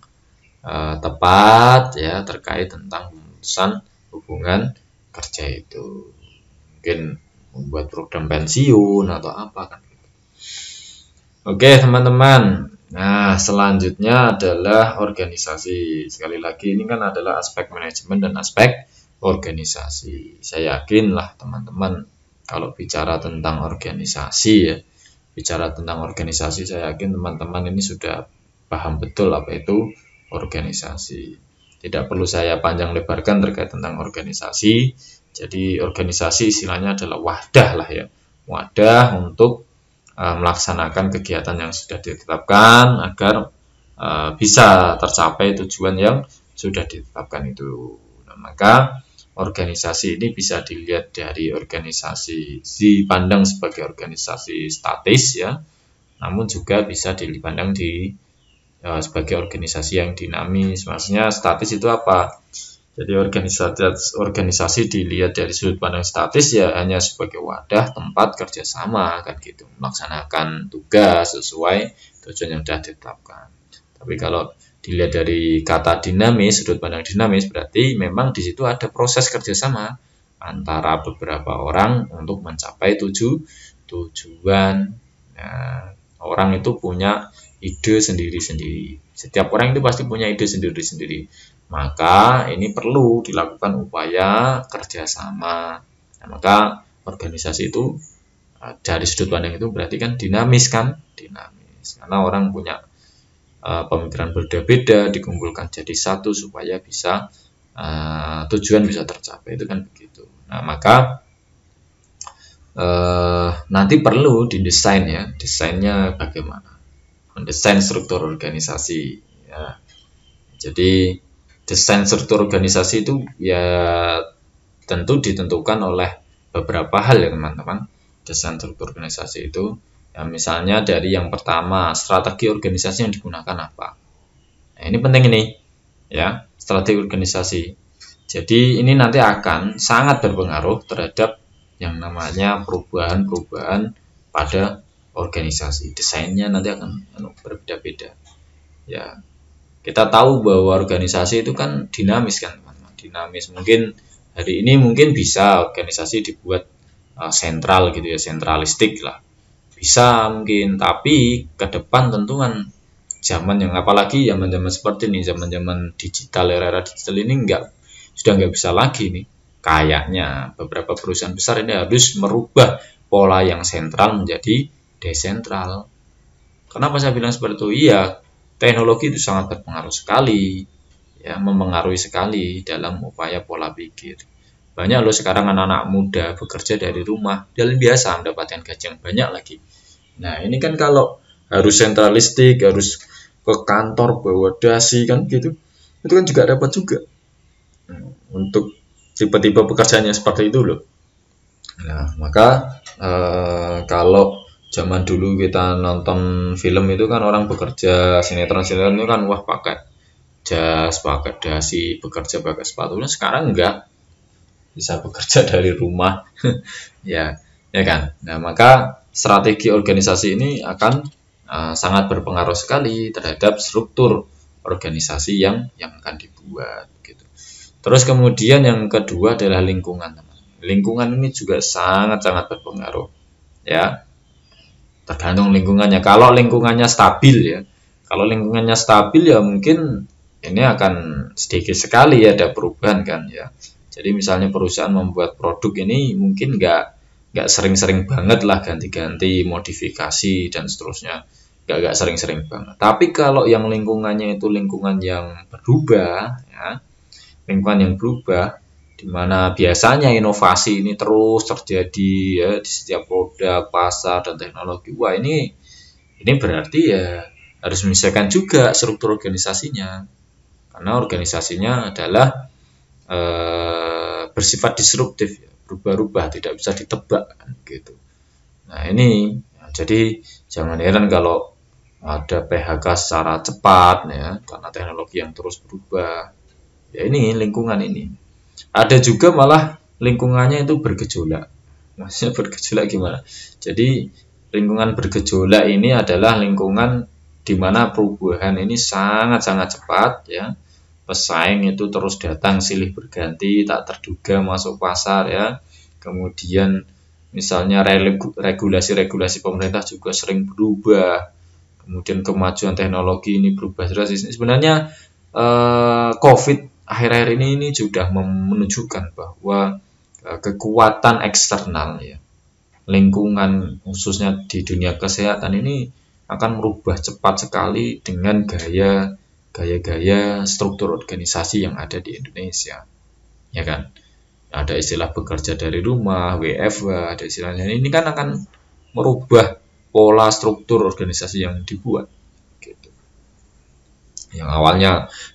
tepat ya terkait tentang pemutusan hubungan kerja itu. Mungkin membuat program pensiun atau apa kan. Oke teman-teman, nah selanjutnya adalah organisasi. Sekali lagi ini kan adalah aspek manajemen dan aspek organisasi. Saya yakin lah teman-teman kalau bicara tentang organisasi ya, bicara tentang organisasi saya yakin teman-teman ini sudah paham betul apa itu organisasi. Tidak perlu saya panjang lebarkan terkait tentang organisasi. Jadi organisasi istilahnya adalah wadah lah ya, wadah untuk melaksanakan kegiatan yang sudah ditetapkan agar bisa tercapai tujuan yang sudah ditetapkan itu. Nah, maka organisasi ini bisa dilihat dari organisasi dipandang sebagai organisasi statis ya, namun juga bisa dipandang sebagai organisasi yang dinamis. Maksudnya statis itu apa? Jadi organisasi dilihat dari sudut pandang statis ya hanya sebagai wadah tempat kerjasama kan gitu, melaksanakan tugas sesuai tujuan yang sudah ditetapkan. Tapi kalau dilihat dari kata dinamis, sudut pandang dinamis berarti memang di situ ada proses kerjasama antara beberapa orang untuk mencapai tujuan. Nah, orang itu punya ide sendiri-sendiri. Setiap orang itu pasti punya ide sendiri-sendiri. Maka ini perlu dilakukan upaya kerjasama. Nah, maka organisasi itu dari sudut pandang itu berarti kan dinamis kan? Dinamis. Karena orang punya pemikiran berbeda-beda dikumpulkan jadi satu supaya bisa tujuan bisa tercapai itu kan begitu. Nah, maka nanti perlu didesain ya, desainnya bagaimana? Mendesain struktur organisasi ya. Jadi desain struktur organisasi itu ya tentu ditentukan oleh beberapa hal ya teman-teman. Desain struktur organisasi itu ya, misalnya dari yang pertama strategi organisasi yang digunakan apa. Nah, ini penting ini ya, strategi organisasi. Jadi ini nanti akan sangat berpengaruh terhadap yang namanya perubahan-perubahan pada organisasi. Desainnya nanti akan berbeda-beda ya. Kita tahu bahwa organisasi itu kan dinamis kan teman-teman. Dinamis, mungkin hari ini mungkin bisa organisasi dibuat sentral gitu ya, sentralistik lah. Bisa mungkin, tapi ke depan tentu kan zaman yang apalagi zaman-zaman seperti ini, zaman-zaman digital, era digital ini sudah nggak bisa lagi nih. Kayaknya beberapa perusahaan besar ini harus merubah pola yang sentral menjadi desentral. Kenapa saya bilang seperti itu? Iya, teknologi itu sangat berpengaruh sekali, ya, memengaruhi sekali dalam upaya pola pikir. Banyak loh sekarang anak-anak muda bekerja dari rumah, dan biasa mendapatkan gaji yang banyak lagi. Nah, ini kan kalau harus sentralistik, harus ke kantor bawa dasi kan gitu, itu kan juga dapat juga. Untuk tipe-tipe pekerjaannya seperti itu loh. Nah, maka kalau zaman dulu kita nonton film itu kan orang bekerja sinetron itu kan wah pakai jas, pakai dasi, bekerja pakai sepatu. Nah, sekarang enggak, bisa bekerja dari rumah. ya kan. Nah, maka strategi organisasi ini akan sangat berpengaruh sekali terhadap struktur organisasi yang akan dibuat gitu. Terus kemudian yang kedua adalah lingkungan, teman. Lingkungan ini juga sangat-sangat berpengaruh ya. Tergantung lingkungannya. Kalau lingkungannya stabil ya, mungkin ini akan sedikit sekali ya ada perubahan kan ya. Jadi misalnya perusahaan membuat produk ini mungkin nggak sering-sering banget lah ganti-ganti modifikasi dan seterusnya, nggak sering-sering banget. Tapi kalau yang lingkungannya itu lingkungan yang berubah ya, di mana biasanya inovasi ini terus terjadi ya di setiap produk, pasar, dan teknologi. Wah, ini berarti ya harus menyesuaikan juga struktur organisasinya, karena organisasinya adalah bersifat disruptif, ya, berubah-ubah, tidak bisa ditebak gitu. Nah, ini jadi jangan heran kalau ada PHK secara cepat ya, karena teknologi yang terus berubah. Ya, ini lingkungan ini. Ada juga malah lingkungannya itu bergejolak. Maksudnya bergejolak gimana? Jadi lingkungan bergejolak ini adalah lingkungan di mana perubahan ini sangat-sangat cepat ya. Pesaing itu terus datang silih berganti, tak terduga masuk pasar ya. Kemudian misalnya regulasi-regulasi pemerintah juga sering berubah. Kemudian kemajuan teknologi ini berubah drastis. Sebenarnya COVID akhir-akhir ini sudah menunjukkan bahwa kekuatan eksternal ya, lingkungan khususnya di dunia kesehatan ini akan merubah cepat sekali dengan gaya-gaya struktur organisasi yang ada di Indonesia, ya kan? Ada istilah bekerja dari rumah, WFH, ada istilahnya. Ini kan akan merubah pola struktur organisasi yang dibuat. Gitu. Yang awalnya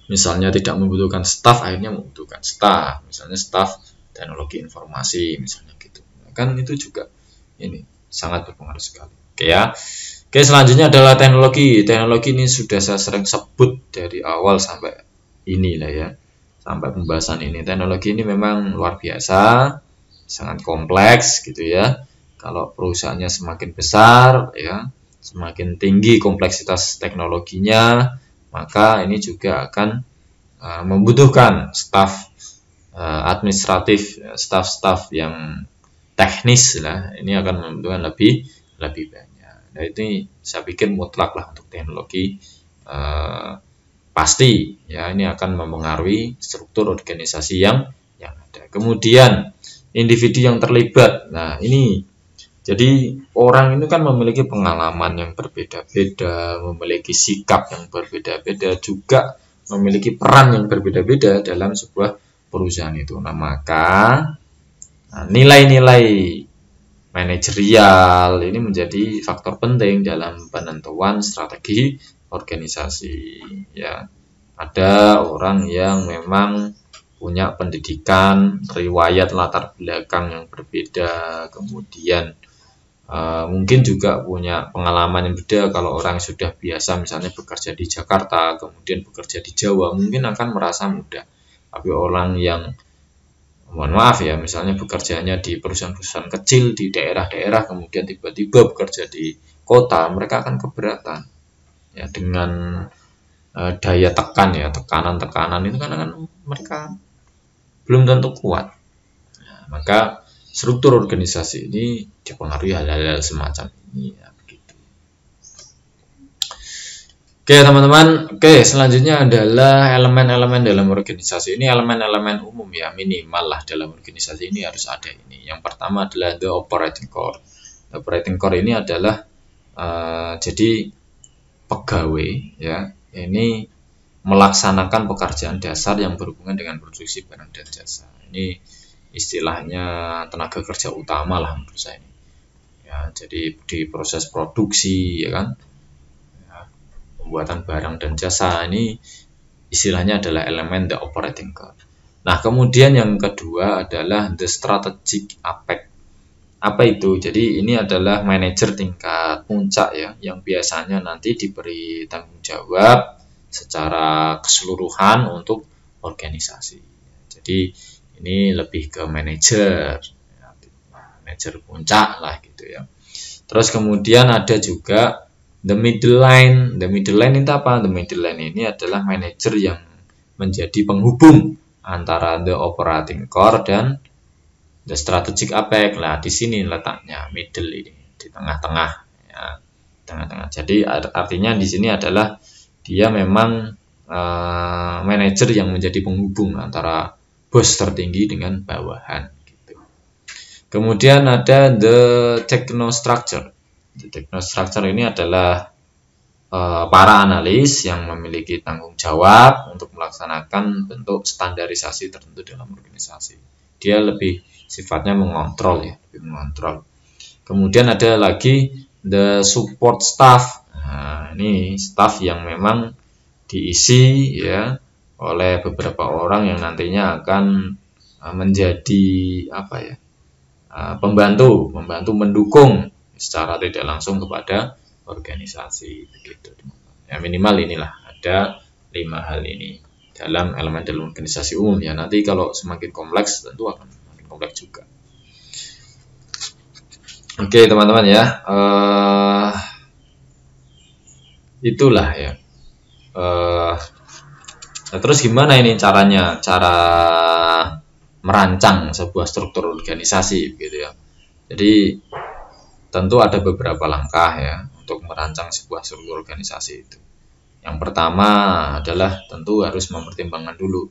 misalnya tidak membutuhkan staf, akhirnya membutuhkan staf. Misalnya staf teknologi informasi, misalnya gitu. Kan itu juga ini sangat berpengaruh sekali. Oke ya. Oke, selanjutnya adalah teknologi. Teknologi ini sudah saya sering sebut dari awal sampai ini lah ya. Sampai pembahasan ini. Teknologi ini memang luar biasa, sangat kompleks gitu ya. Kalau perusahaannya semakin besar ya, semakin tinggi kompleksitas teknologinya, maka ini juga akan membutuhkan staf administratif, staf-staf yang teknis lah. Ini akan membutuhkan lebih banyak. Nah, ini saya pikir mutlak lah untuk teknologi pasti ya, ini akan mempengaruhi struktur organisasi yang ada. Kemudian individu yang terlibat. Nah, ini jadi orang itu kan memiliki pengalaman yang berbeda-beda, memiliki sikap yang berbeda-beda, juga memiliki peran yang berbeda-beda dalam sebuah perusahaan itu. Nah, maka nilai-nilai manajerial ini menjadi faktor penting dalam penentuan strategi organisasi ya. Ada orang yang memang punya pendidikan, riwayat latar belakang yang berbeda, kemudian mungkin juga punya pengalaman yang beda. Kalau orang sudah biasa misalnya bekerja di Jakarta, kemudian bekerja di Jawa, mungkin akan merasa mudah. Tapi orang yang mohon maaf ya, misalnya bekerjanya di perusahaan-perusahaan kecil di daerah-daerah, kemudian tiba-tiba bekerja di kota, mereka akan keberatan ya dengan daya tekan ya, tekanan-tekanan itu kan akan mereka belum tentu kuat. Nah, maka struktur organisasi ini dipengaruhi hal-hal semacam ini ya, begitu. Oke teman-teman, oke selanjutnya adalah elemen-elemen dalam organisasi. Ini elemen-elemen umum ya, minimal lah dalam organisasi ini harus ada ini. Yang pertama adalah the operating core. The operating core ini adalah jadi pegawai ya, ini melaksanakan pekerjaan dasar yang berhubungan dengan produksi barang dan jasa. Ini istilahnya tenaga kerja utama lah menurut saya ini. Ya, jadi di proses produksi ya kan, pembuatan barang dan jasa ini istilahnya adalah elemen the operating core. Nah, kemudian yang kedua adalah the strategic aspect. Apa itu? Jadi ini adalah manajer tingkat puncak ya, yang biasanya nanti diberi tanggung jawab secara keseluruhan untuk organisasi. Jadi ini lebih ke manajer, ya, manajer puncak lah gitu ya. Terus kemudian ada juga the middle line. The middle line itu apa? The middle line ini adalah manajer yang menjadi penghubung antara the operating core dan the strategic aspect. Lah di sini letaknya middle ini, di tengah-tengah ya, tengah-tengah. Jadi artinya di sini adalah dia memang manajer yang menjadi penghubung antara bos tertinggi dengan bawahan gitu. Kemudian ada the technostructure. The technostructure ini adalah para analis yang memiliki tanggung jawab untuk melaksanakan bentuk standarisasi tertentu dalam organisasi. Dia lebih sifatnya mengontrol ya, lebih mengontrol. Kemudian ada lagi the support staff. Nah, ini staff yang memang diisi ya oleh beberapa orang yang nantinya akan menjadi apa ya, pembantu mendukung secara tidak langsung kepada organisasi begitu. Ya minimal inilah ada 5 hal ini dalam elemen dalam organisasi umum ya. Nanti kalau semakin kompleks tentu akan semakin kompleks juga. Oke teman-teman ya, itulah ya. Nah, terus gimana ini caranya, cara merancang sebuah struktur organisasi gitu ya. Jadi tentu ada beberapa langkah ya untuk merancang sebuah struktur organisasi itu. Yang pertama adalah tentu harus mempertimbangkan dulu.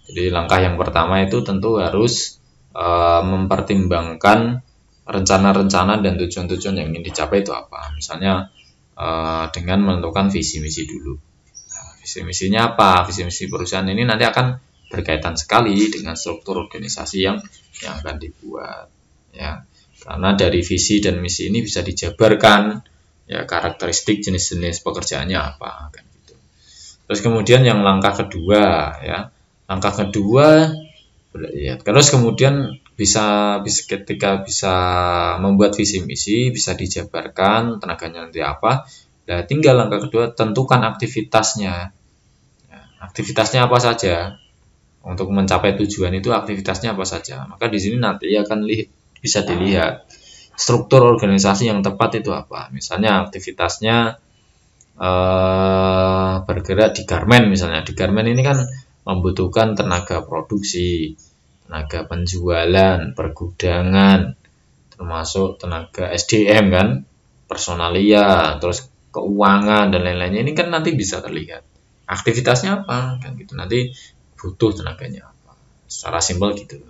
Jadi langkah yang pertama itu tentu harus mempertimbangkan rencana-rencana dan tujuan-tujuan yang ingin dicapai itu apa. Misalnya dengan menentukan visi misi dulu. Nah, visi misinya apa? Visi misi perusahaan ini nanti akan berkaitan sekali dengan struktur organisasi yang akan dibuat ya. Karena dari visi dan misi ini bisa dijabarkan ya karakteristik jenis-jenis pekerjaannya apa kan gitu. Terus kemudian yang langkah kedua ya. Langkah kedua ya, terus kemudian bisa ketika bisa membuat visi misi, bisa dijabarkan tenaganya nanti apa. Nah, tinggal langkah kedua tentukan aktivitasnya. Ya, aktivitasnya apa saja untuk mencapai tujuan itu, aktivitasnya apa saja. Maka di sini nanti akan bisa dilihat struktur organisasi yang tepat itu apa. Misalnya aktivitasnya bergerak di garmen misalnya. Di garmen ini kan membutuhkan tenaga produksi, tenaga penjualan, pergudangan, termasuk tenaga SDM kan, personalia, terus keuangan dan lain-lainnya. Ini kan nanti bisa terlihat aktivitasnya apa kan gitu. Nanti butuh tenaganya apa. Secara simpel gitu.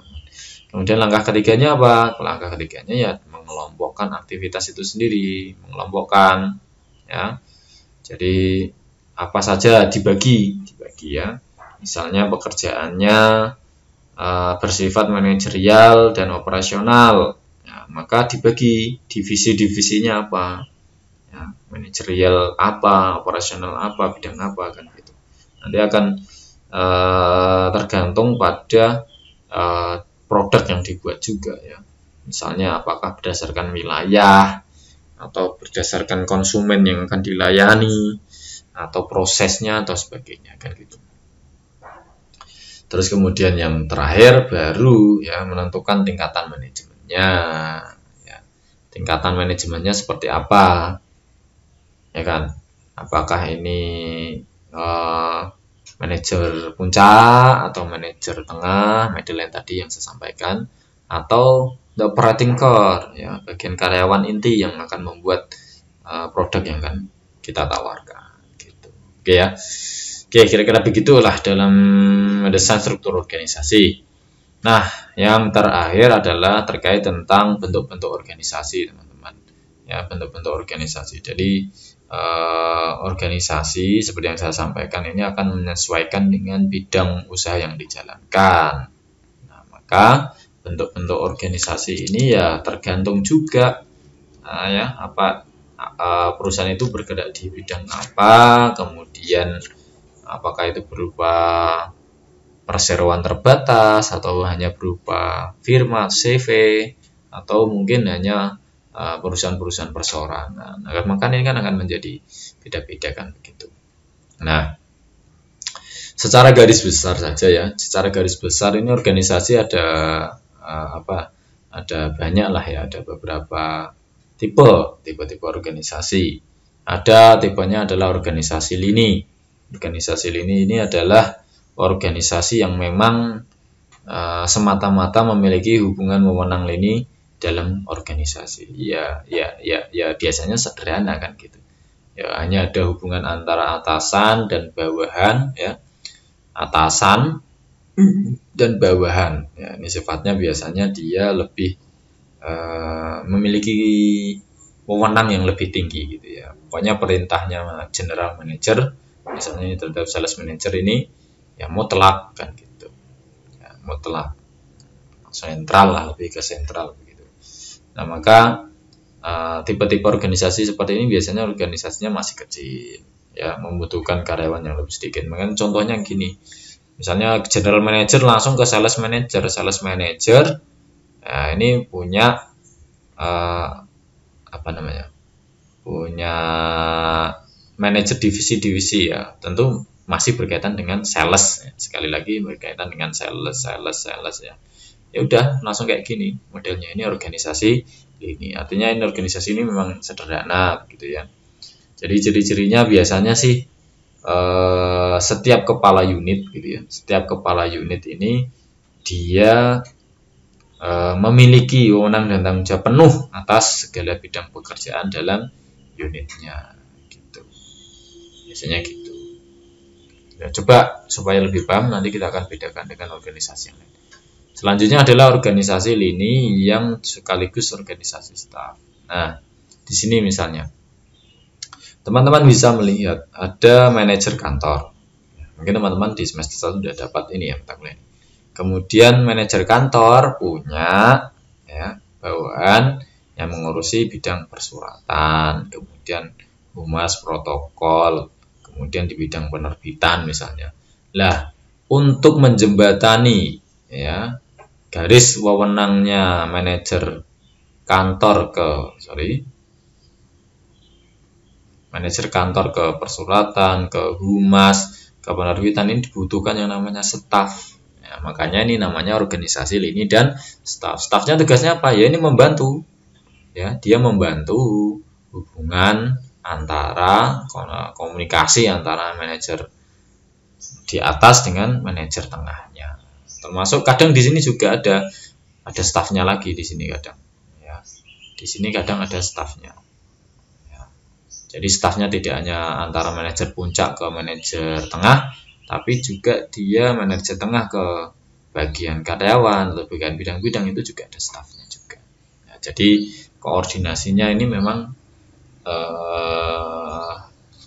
Kemudian langkah ketiganya apa? Langkah ketiganya ya mengelompokkan aktivitas itu sendiri, mengelompokkan ya. Jadi apa saja dibagi ya. Misalnya pekerjaannya bersifat manajerial dan operasional, ya, maka dibagi divisi-divisinya apa, ya, manajerial apa, operasional apa, bidang apa kan gitu. Nanti akan tergantung pada produk yang dibuat juga ya. Misalnya apakah berdasarkan wilayah atau berdasarkan konsumen yang akan dilayani atau prosesnya atau sebagainya kan gitu. Terus kemudian yang terakhir baru ya menentukan tingkatan manajemennya. Ya. Tingkatan manajemennya seperti apa, ya kan? Apakah ini manajer puncak atau manajer tengah, middle yang tadi yang saya sampaikan, atau the operating core, ya bagian karyawan inti yang akan membuat produk yang akan kita tawarkan. Gitu. Oke ya. Oke, kira-kira begitulah dalam mendesain struktur organisasi. Nah, yang terakhir adalah terkait tentang bentuk-bentuk organisasi, teman-teman. Ya, bentuk-bentuk organisasi. Jadi, organisasi seperti yang saya sampaikan ini akan menyesuaikan dengan bidang usaha yang dijalankan. Nah, maka bentuk-bentuk organisasi ini ya tergantung juga ya apa perusahaan itu bergerak di bidang apa, kemudian apakah itu berupa perseroan terbatas atau hanya berupa firma CV atau mungkin hanya perusahaan-perusahaan perseorangan. Nah, maka ini kan akan menjadi beda-beda kan begitu. Nah, secara garis besar saja ya, secara garis besar ini organisasi ada ada banyak lah ya, ada beberapa tipe organisasi. Ada tipenya adalah organisasi lini. Organisasi lini ini adalah organisasi yang memang semata-mata memiliki hubungan wewenang lini dalam organisasi. Ya biasanya sederhana kan gitu. Ya hanya ada hubungan antara atasan dan bawahan ya. Atasan dan bawahan. Ya, ini sifatnya biasanya dia lebih memiliki wewenang yang lebih tinggi gitu ya. Pokoknya perintahnya general manager, misalnya terhadap sales manager ini ya mutlak kan gitu. Ya, mutlak. Sentral lah, lebih ke sentral begitu. Nah, maka tipe-tipe organisasi seperti ini biasanya organisasinya masih kecil ya, membutuhkan karyawan yang lebih sedikit. Mungkin contohnya gini. Misalnya general manager langsung ke sales manager ini punya punya manajer divisi-divisi ya, tentu masih berkaitan dengan sales ya. Sekali lagi berkaitan dengan sales ya. ya udah langsung kayak gini modelnya. Ini organisasi ini, artinya ini organisasi ini memang sederhana gitu ya. Jadi ciri-cirinya biasanya sih setiap kepala unit gitu ya, setiap kepala unit ini dia memiliki wewenang dan tanggung jawab penuh atas segala bidang pekerjaan dalam unitnya gitu. Biasanya gitu. Ya, coba supaya lebih paham nanti kita akan bedakan dengan organisasi yang lain. Selanjutnya adalah organisasi lini yang sekaligus organisasi staf. Nah, di sini misalnya teman-teman bisa melihat ada manajer kantor. Mungkin teman-teman di semester 1 sudah dapat ini ya mata kuliah. Kemudian manajer kantor punya ya, bawahan yang mengurusi bidang persuratan, kemudian humas protokol, kemudian di bidang penerbitan misalnya. Lah, untuk menjembatani ya garis wewenangnya manajer kantor manajer kantor ke persuratan, ke humas, ke penerbitan, ini dibutuhkan yang namanya staf. Ya, makanya ini namanya organisasi lini dan staf. Stafnya tugasnya apa? Ya ini membantu. Ya, dia membantu hubungan antara komunikasi antara manajer di atas dengan manajer tengahnya. Termasuk kadang di sini juga ada stafnya lagi di sini kadang. Ya, di sini kadang ada stafnya. Ya, jadi stafnya tidak hanya antara manajer puncak ke manajer tengah, tapi juga dia manajer tengah ke bagian karyawan atau bagian bidang-bidang itu juga ada stafnya juga. Ya, jadi koordinasinya ini memang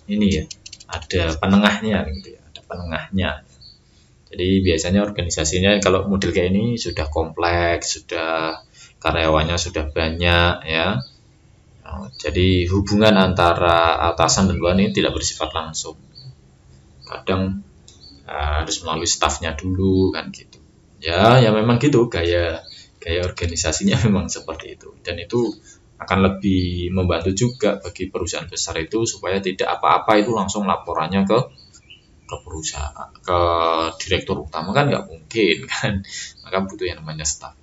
ini ya ada penengahnya gitu ya, ada penengahnya. Jadi biasanya organisasinya kalau model kayak ini sudah kompleks, sudah karyawannya sudah banyak ya. Jadi hubungan antara atasan dan bawahan ini tidak bersifat langsung. Kadang harus melalui stafnya dulu kan gitu. Ya memang gitu gaya organisasinya memang seperti itu. Dan itu akan lebih membantu juga bagi perusahaan besar itu supaya tidak apa-apa itu langsung laporannya ke perusahaan, ke direktur utama kan nggak mungkin kan, maka butuh yang namanya staf.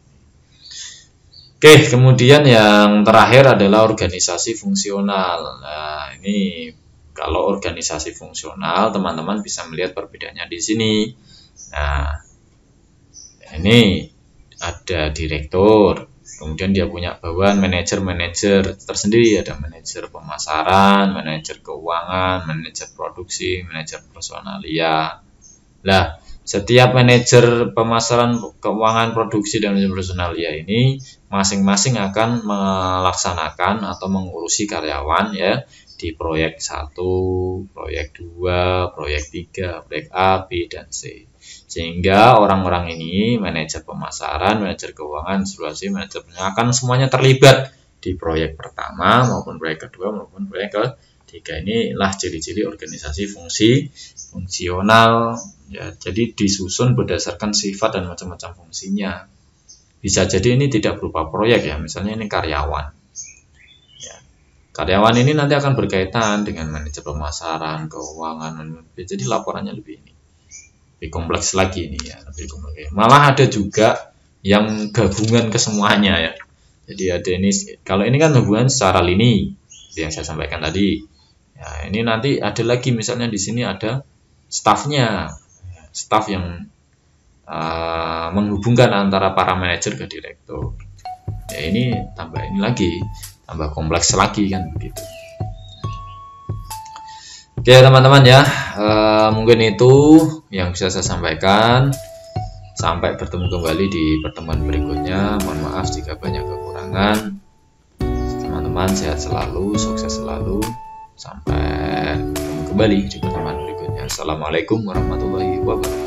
Oke, kemudian yang terakhir adalah organisasi fungsional. Nah, ini kalau organisasi fungsional teman-teman bisa melihat perbedaannya di sini. Nah, ini ada direktur, kemudian dia punya bawahan manajer tersendiri, ada manajer pemasaran, manajer keuangan, manajer produksi, manajer personalia. Lah, setiap manajer pemasaran, keuangan, produksi, dan manajer personalia ini masing-masing akan melaksanakan atau mengurusi karyawan ya di proyek 1, proyek 2, proyek 3, proyek A, B, dan C. Sehingga orang-orang ini, manajer pemasaran, manajer keuangan, asuransi, manajer akan semuanya terlibat di proyek pertama maupun proyek kedua maupun proyek ketiga. Inilah ciri-ciri organisasi fungsional. Ya, jadi disusun berdasarkan sifat dan macam-macam fungsinya. Bisa jadi ini tidak berupa proyek ya, misalnya ini karyawan. Ya, karyawan ini nanti akan berkaitan dengan manajer pemasaran, keuangan, jadi laporannya lebih kompleks lagi ini ya, lebih kompleks. Malah ada juga yang gabungan ke semuanya ya. Jadi ada ini, kalau ini kan hubungan secara lini yang saya sampaikan tadi. Ya, ini nanti ada lagi misalnya di sini ada stafnya, staf yang menghubungkan antara para manajer ke direktur. Ya ini tambah ini lagi, tambah kompleks lagi kan begitu. Oke teman-teman ya, mungkin itu yang bisa saya sampaikan. Sampai bertemu kembali di pertemuan berikutnya. Mohon maaf jika banyak kekurangan. Teman-teman sehat selalu, sukses selalu. Sampai bertemu kembali di pertemuan berikutnya. Assalamualaikum warahmatullahi wabarakatuh.